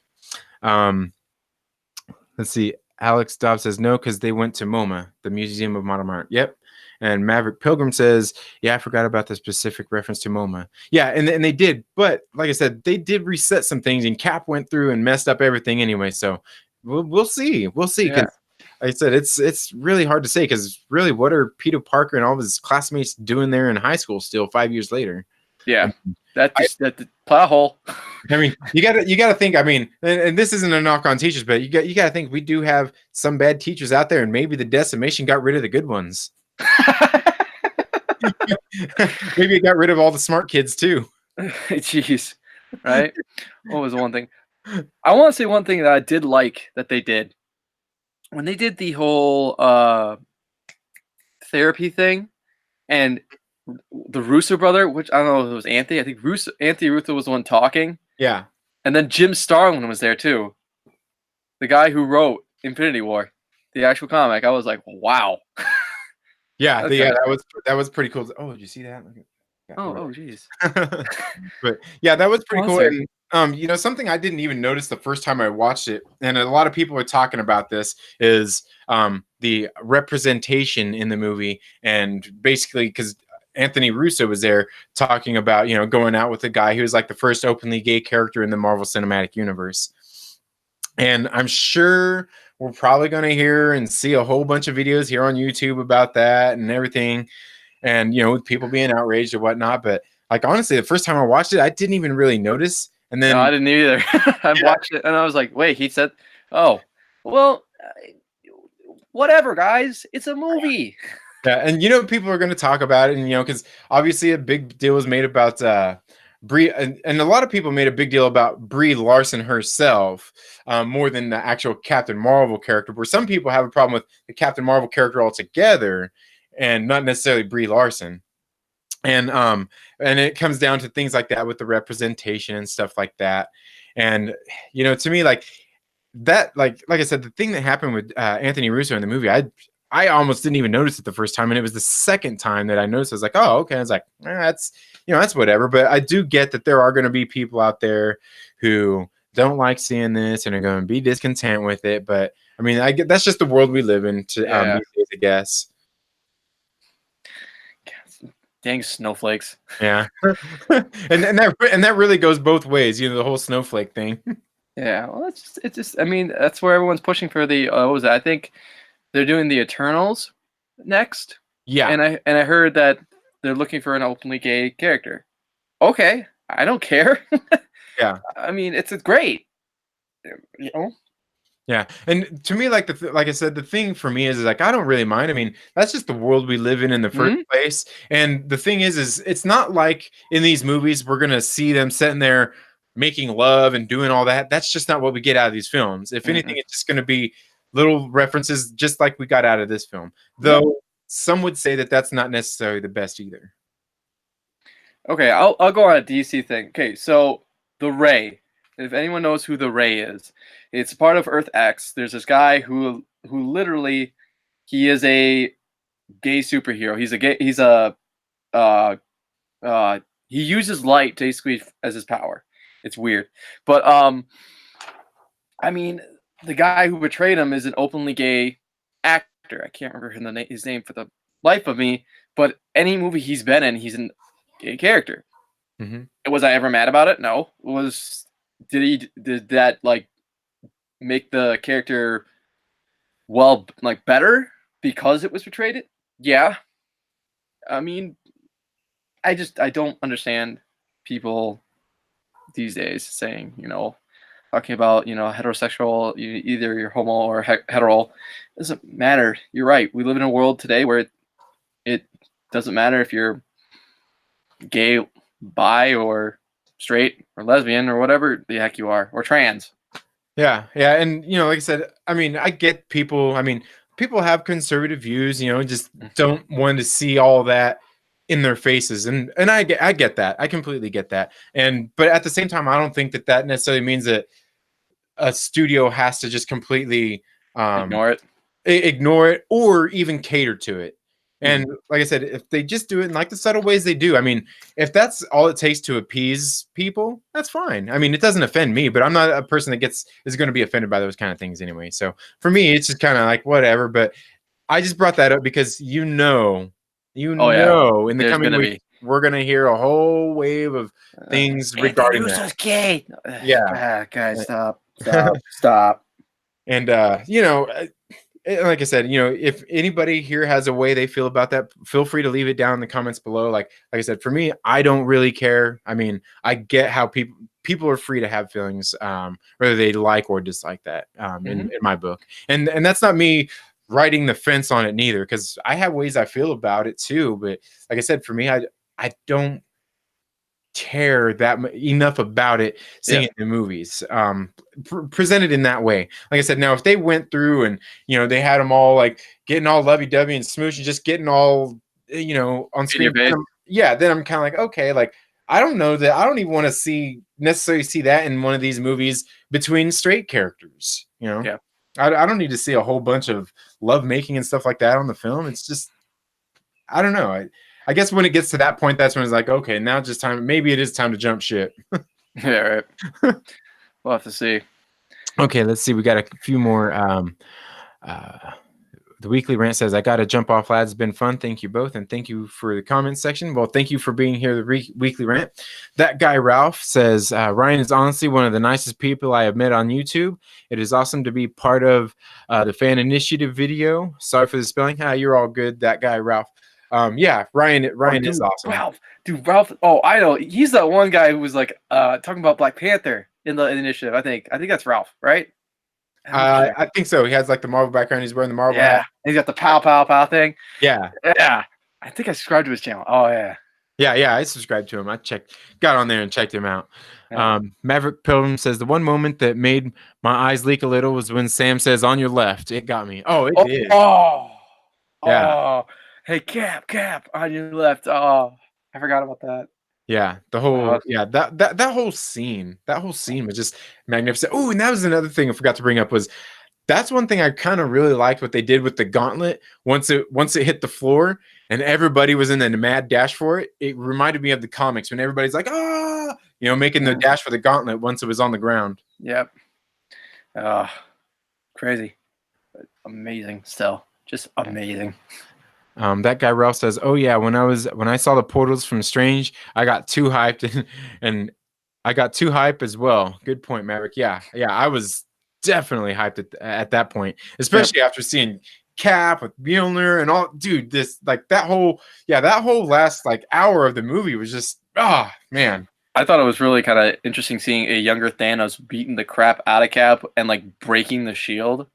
Let's see. Alex Dobbs says no because they went to MoMA, the Museum of Modern Art. Yep. And Maverick Pilgrim says, yeah, I forgot about the specific reference to MoMA. Yeah, and they did. But like I said, they did reset some things, and Cap went through and messed up everything anyway. So we'll see. We'll see. Because like I said, it's really hard to say, because really, what are Peter Parker and all of his classmates doing there in high school still 5 years later? Yeah. That plot hole. I mean, you gotta think. I mean, and this isn't a knock on teachers, but you gotta think we do have some bad teachers out there, and maybe the decimation got rid of the good ones. Maybe it got rid of all the smart kids too. Jeez, right? What was the one thing? I want to say one thing that I did like that they did when they did the whole therapy thing, and the Russo brother, which I don't know if it was Anthony. I think Anthony Russo was the one talking. Yeah. And then Jim Starlin was there too. The guy who wrote Infinity War, the actual comic. I was like, wow. Yeah, that was pretty cool. Oh, did you see that? Oh, geez. But yeah, that was pretty cool. And, you know, something I didn't even notice the first time I watched it, and a lot of people are talking about this, is the representation in the movie, and basically because Anthony Russo was there talking about, you know, going out with a guy who was like the first openly gay character in the Marvel Cinematic Universe. And I'm sure we're probably going to hear and see a whole bunch of videos here on YouTube about that and everything. And, you know, with people being outraged or whatnot. But like, honestly, the first time I watched it, I didn't even really notice. And No, I then, didn't either. I yeah, watched it and I was like, wait, he said, oh, well, whatever, guys. It's a movie. yeah, and you know, people are going to talk about it, and you know, because obviously a big deal was made about Brie, and a lot of people made a big deal about Brie Larson herself, more than the actual Captain Marvel character. Where some people have a problem with the Captain Marvel character altogether, and not necessarily Brie Larson. And it comes down to things like that with the representation and stuff like that. And you know, to me, like that, like I said, the thing that happened with Anthony Russo in the movie, I almost didn't even notice it the first time, and it was the second time that I noticed. I was like, oh, okay. I was like, that's, you know, that's whatever. But I do get that there are going to be people out there who don't like seeing this and are going to be discontent with it. But I mean, I get that's just the world we live in Yeah. these days, I guess. Dang snowflakes. Yeah, and that really goes both ways. You know, the whole snowflake thing. Yeah, well, it's just. I mean, that's where everyone's pushing for the. What was it? I think they're doing the Eternals next. Yeah, And I heard that they're looking for an openly gay character. Okay, I don't care. yeah. I mean, it's great. You know. Yeah, and to me, like like I said, the thing for me is like I don't really mind. I mean, that's just the world we live in the first Hmm. place. And the thing is it's not like in these movies we're gonna see them sitting there making love and doing all that. That's just not what we get out of these films. If anything, Mm-mm. it's just gonna be little references, just like we got out of this film. Yep. Though some would say that that's not necessarily the best either. Okay, I'll go on a DC thing. Okay, so the Ray. If anyone knows who the Ray is, it's part of Earth X. There's this guy who literally he is a gay superhero. He's a gay. He's a uh he uses light basically as his power. It's weird, but I mean, the guy who betrayed him is an openly gay actor. I can't remember his name for the life of me. But any movie he's been in, he's a gay character. Mm-hmm. Was I ever mad about it? No. Did that like make the character like better because it was portrayed it? Yeah. I mean, I don't understand people these days saying, talking about, heterosexual, either you're homo or hetero. It doesn't matter. You're right. We live in a world today where it doesn't matter if you're gay, bi, or straight or lesbian or whatever the heck you are, or trans. Yeah, yeah, and you know, like I said, I mean, I get people. I mean, people have conservative views. You know, just don't want to see all that in their faces, and I get that. I completely get that. And but at the same time, I don't think that that necessarily means that a studio has to just completely Ignore it. ignore it or even cater to it. Mhm. And like I said, if they just do it in like the subtle ways they do, I mean, if that's all it takes to appease people, that's fine. I mean, it doesn't offend me, but I'm not a person that is going to be offended by those kind of things anyway. So for me, it's just kind of like whatever. But I just brought that up because Oh yeah, in the there's coming gonna weeks, be we're gonna hear a whole wave of things Anthony regarding that. Russo's gay. Yeah. Guys, stop. And you know, like I said, you know, if anybody here has a way they feel about that, feel free to leave it down in the comments below. Like I said, for me, I don't really care. I mean, I get how people are free to have feelings, whether they like or dislike that, Hmm. in my book. And that's not me writing the fence on it neither, because I have ways I feel about it too. But like I said, for me, I don't care that enough about it seeing Yeah, it in movies presented in that way. Like I said, now if they went through and you know they had them all like getting all lovey-dovey and smooching, just getting all you know on in your screen, face. then I'm kind of like, okay, like I don't know that I don't even want to necessarily see that in one of these movies between straight characters, you know. Yeah. I don't need to see a whole bunch of love making and stuff like that on the film. It's just I don't know. I guess when it gets to that point, that's when it's like, okay, now just time. Maybe it is time to jump ship. Yeah, right. We'll have to see. Okay, let's see. We got a few more. Uh, The weekly rant says, I got to jump off, lads. It's been fun. Thank you both. And thank you for the comment section. Well, thank you for being here, the weekly rant. That guy, Ralph, says, Ryan is honestly one of the nicest people I have met on YouTube. It is awesome to be part of the fan initiative video. Sorry for the spelling. You're all good. That guy, Ralph. Yeah, Ryan is awesome. Ralph. Oh, I know. He's that one guy who was like talking about Black Panther in the initiative. I think that's Ralph, right? I think so. He has like the Marvel background. He's wearing the Marvel hat. He's got the pow thing. Yeah. I think I subscribed to his channel. Oh yeah. Yeah. I subscribed to him. Got on there and checked him out. Yeah. Maverick Pilgrim says the one moment that made my eyes leak a little was when Sam says "on your left." It got me. Oh, it did. Oh, hey Cap, on your left. Oh, I forgot about that. Yeah, the whole that whole scene was just magnificent. Oh, and that was another thing I forgot to bring up was that's one thing I kind of really liked what they did with the gauntlet once it hit the floor and everybody was in the mad dash for it. It reminded me of the comics when everybody's like, making the dash for the gauntlet once it was on the ground. Yep. Crazy. But amazing still. Just amazing. That guy Ralph says, "Oh yeah, when I saw the portals from Strange, I got too hyped and I got too hyped as well." Good point, Maverick. Yeah, I was definitely hyped at that point, especially after seeing Cap with Mjolnir and all. Dude, that whole last like hour of the movie was just man. I thought it was really kind of interesting seeing a younger Thanos beating the crap out of Cap and like breaking the shield.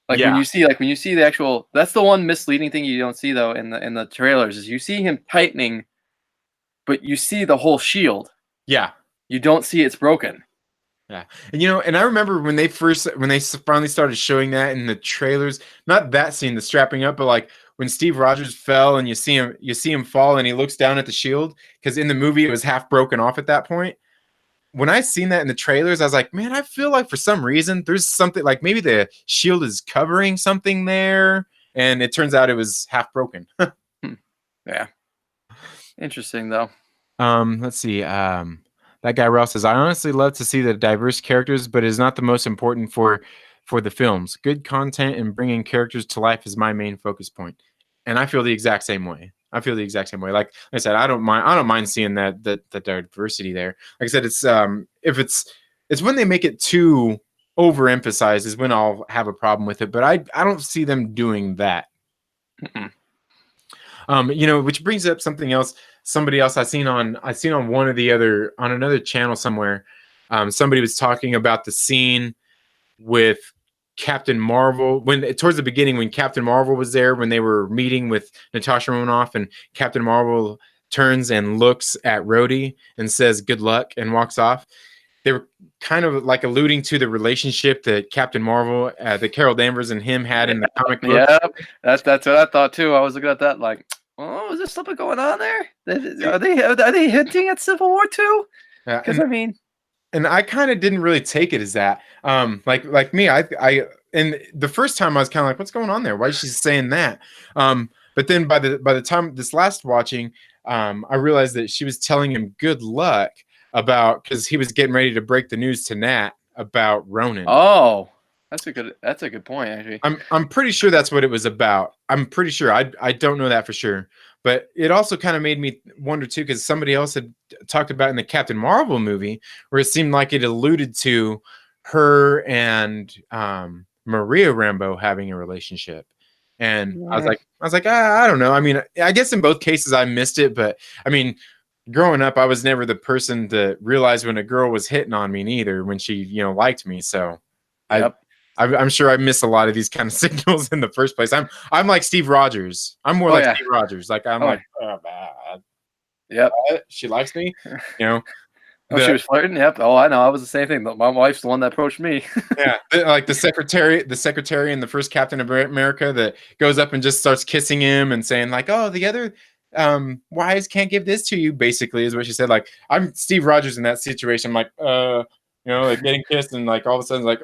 When you see the actual, that's the one misleading thing you don't see though in the trailers is you see him tightening, but you see the whole shield. Yeah. You don't see it's broken. Yeah. And I remember when they finally started showing that in the trailers, not that scene, the strapping up, but like when Steve Rogers fell and you see him fall and he looks down at the shield, because in the movie it was half broken off at that point. When I seen that in the trailers, I was like, man, I feel like for some reason there's something like maybe the shield is covering something there. And it turns out it was half broken. Yeah. Interesting though. Let's see. That guy Ralph says, I honestly love to see the diverse characters, but it is not the most important for the films. Good content and bringing characters to life is my main focus point. And I feel the exact same way. Like I said, I don't mind seeing that diversity there. Like I said, it's it's when they make it too overemphasized is when I'll have a problem with it. But I don't see them doing that. Which brings up something else. Somebody else I seen on on another channel somewhere. Somebody was talking about the scene with Captain Marvel towards the beginning when Captain Marvel was there when they were meeting with Natasha Romanoff and Captain Marvel turns and looks at Rhodey and says good luck and walks off. They were kind of like alluding to the relationship that Captain Marvel, that Carol Danvers and him had in the comic book. Yeah, that's what I thought too. I was looking at that like, oh, is there something going on there? Are they hinting at Civil War too? Because and I kind of didn't really take it as that. Like me, I and the first time I was kind of like, what's going on there? Why is she saying that? But then by the time this last watching, I realized that she was telling him good luck because he was getting ready to break the news to Nat about Ronan. Oh, that's a good point actually. I'm pretty sure that's what it was about. I'm pretty sure. I don't know that for sure. But it also kind of made me wonder too, because somebody else had talked about in the Captain Marvel movie, where it seemed like it alluded to her and Maria Rambeau having a relationship. And I was like, I don't know. I mean, I guess in both cases I missed it, but I mean, growing up, I was never the person to realize when a girl was hitting on me neither when she, liked me. So I'm sure I miss a lot of these kind of signals in the first place. I'm like Steve Rogers. I'm more like Steve Rogers. Like yep. She likes me, she was flirting. Yep. Oh, I know. I was the same thing. My wife's the one that approached me. Yeah, like the secretary in the first Captain America that goes up and just starts kissing him and saying like, "Oh, the other wives can't give this to you." Basically, is what she said. Like I'm Steve Rogers in that situation. I'm like, like getting kissed and like all of a sudden like,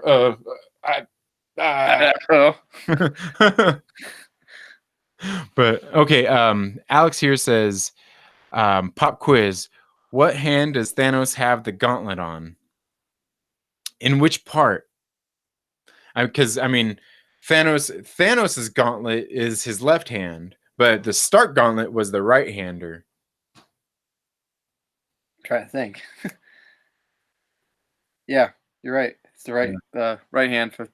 But okay, Alex here says, pop quiz. What hand does Thanos have the gauntlet on? In which part? Because Thanos's gauntlet is his left hand, but the Stark gauntlet was the right-hander. Trying to think. Yeah, you're right. It's the right hand for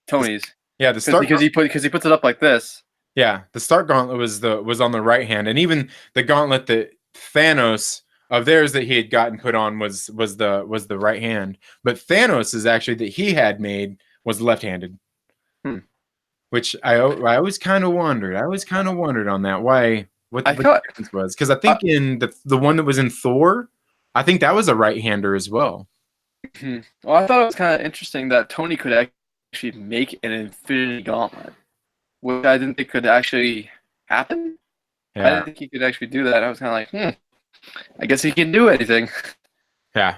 Tony's. The Stark because he puts it up like this. Yeah, the Stark gauntlet was on the right hand, and even the gauntlet that Thanos of theirs that he had gotten put on was the right hand. But Thanos is actually that he had made was left-handed, which I always kind of wondered. I always kind of wondered on that what the difference was, because I think in the one that was in Thor, I think that was a right-hander as well. Well, I thought it was kind of interesting that Tony could actually make an Infinity Gauntlet, which I didn't think could actually happen. Yeah. I didn't think he could actually do that. I was kind of like, I guess he can do anything. Yeah.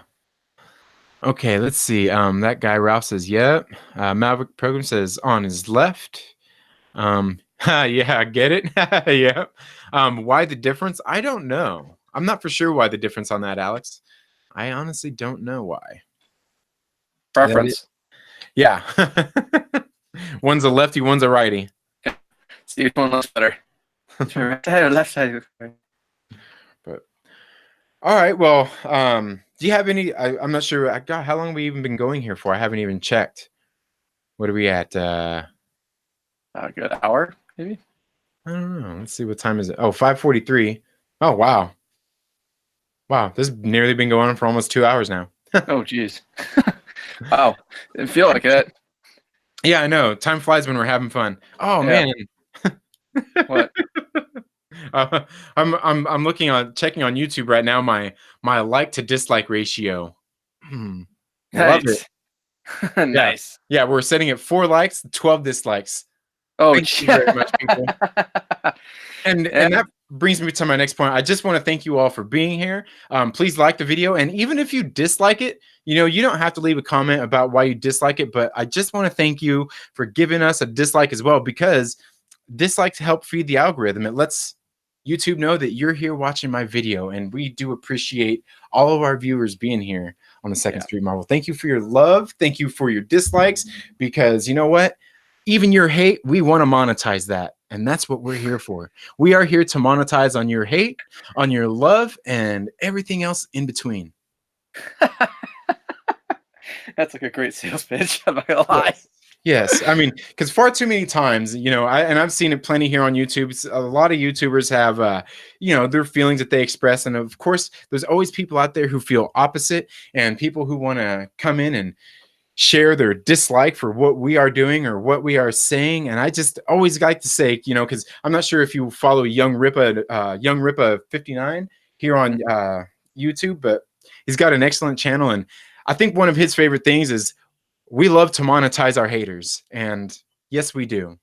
Okay, let's see. That guy Ralph says, yep. Maverick Program says on his left. Yeah, I get it. Yeah. Why the difference? I don't know. I'm not for sure why the difference on that, Alex. I honestly don't know why. Preference. Yeah. One's a lefty, one's a righty. See which one looks better. Right side or left side? But all right, well, do you have any? I'm not sure. God, how long have we even been going here for? I haven't even checked. What are we at? A good hour, maybe. I don't know. Let's see, what time is it? Oh, 5:43. Oh, wow. Wow, this has nearly been going on for almost 2 hours now. Oh, geez. Wow, didn't feel like it. Yeah, I know. Time flies when we're having fun. Oh, yeah. Man. What? I'm checking on YouTube right now. My like to dislike ratio. Love it. Nice. Yeah, we're setting at 4 likes, 12 dislikes. Oh, thank you very much, people. And that brings me to my next point. I just want to thank you all for being here. Please like the video, and even if you dislike it, you don't have to leave a comment about why you dislike it, but I just want to thank you for giving us a dislike as well, because dislikes help feed the algorithm. It lets YouTube know that you're here watching my video, and we do appreciate all of our viewers being here on the Second Street Marvel. Thank you for your love. Thank you for your dislikes, because you know what? Even your hate, we want to monetize that. And that's what we're here for. We are here to monetize on your hate, on your love, and everything else in between. That's like a great sales pitch. I'm not gonna lie. Yes. I mean, because far too many times, I've seen it plenty here on YouTube. A lot of YouTubers have, their feelings that they express. And of course, there's always people out there who feel opposite, and people who want to come in and share their dislike for what we are doing or what we are saying. And I just always like to say, because I'm not sure if you follow Young Ripa 59 here on YouTube, but he's got an excellent channel. And I think one of his favorite things is we love to monetize our haters. And yes, we do.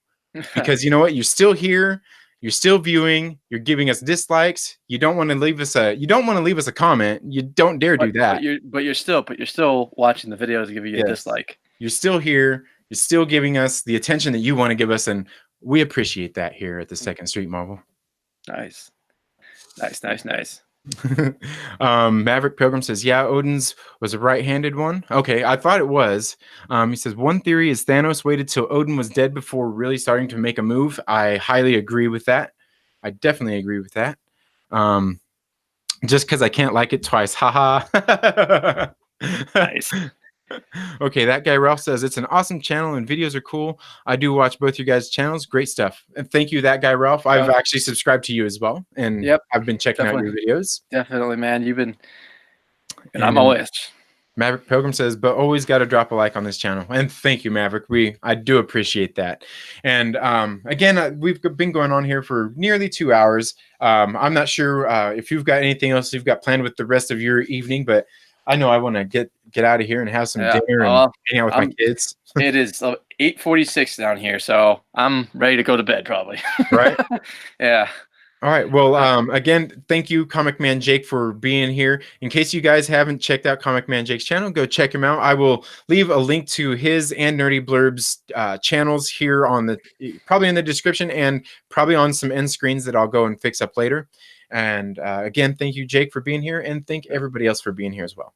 Because you know what? You're still here. You're still viewing. You're giving us dislikes. You don't want to leave us a comment. You don't dare do that. But you're still watching the video to give you a dislike. You're still here. You're still giving us the attention that you want to give us, and we appreciate that here at the Second Street Marvel. Nice. Maverick Pilgrim says, yeah, Odin's was a right-handed one. Okay, I thought it was. He says, one theory is Thanos waited till Odin was dead before really starting to make a move. I highly agree with that. I definitely agree with that. Just because I can't like it twice. Haha. Nice. Okay, that guy Ralph says, it's an awesome channel and videos are cool. I do watch both your guys' channels. Great stuff. And thank you, that guy Ralph. I've actually subscribed to you as well, and I've been checking out your videos. Definitely, man. You've been, and I'm always. Maverick Pilgrim says, but always got to drop a like on this channel. And thank you, Maverick. I do appreciate that. And again, we've been going on here for nearly 2 hours. I'm not sure if you've got anything else you've got planned with the rest of your evening, but I know I want to get out of here and have some dinner and hang out with my kids. It is 8:46 down here, so I'm ready to go to bed probably. Right? Yeah. All right. Well, again, thank you, Comic Man Jake, for being here. In case you guys haven't checked out Comic Man Jake's channel, go check him out. I will leave a link to his and Nerdy Blurb's channels here probably in the description, and probably on some end screens that I'll go and fix up later. And again, thank you, Jake, for being here, and thank everybody else for being here as well.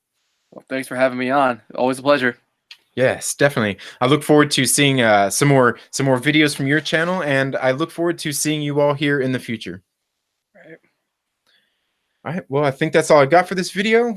Well, thanks for having me on. Always a pleasure. Yes, definitely. I look forward to seeing some more videos from your channel, and I look forward to seeing you all here in the future. Right. All right. Well, I think that's all I got for this video.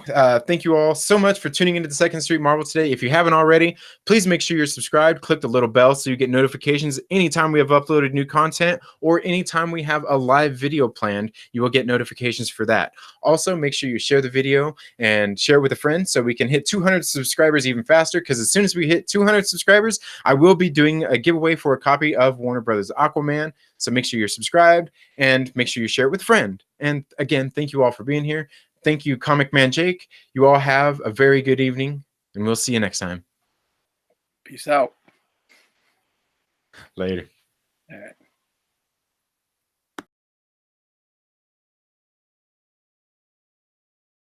Thank you all so much for tuning into the Second Street Marvel today. If you haven't already, please make sure you're subscribed. Click the little bell so you get notifications anytime we have uploaded new content or anytime we have a live video planned. You will get notifications for that. Also, make sure you share the video and share it with a friend so we can hit 200 subscribers even faster. Because as soon as we hit 200 subscribers, I will be doing a giveaway for a copy of Warner Brothers Aquaman. So make sure you're subscribed and make sure you share it with a friend. And again, thank you all for being here. Thank you, Comic Man Jake. You all have a very good evening, and we'll see you next time. Peace out. Later. All right.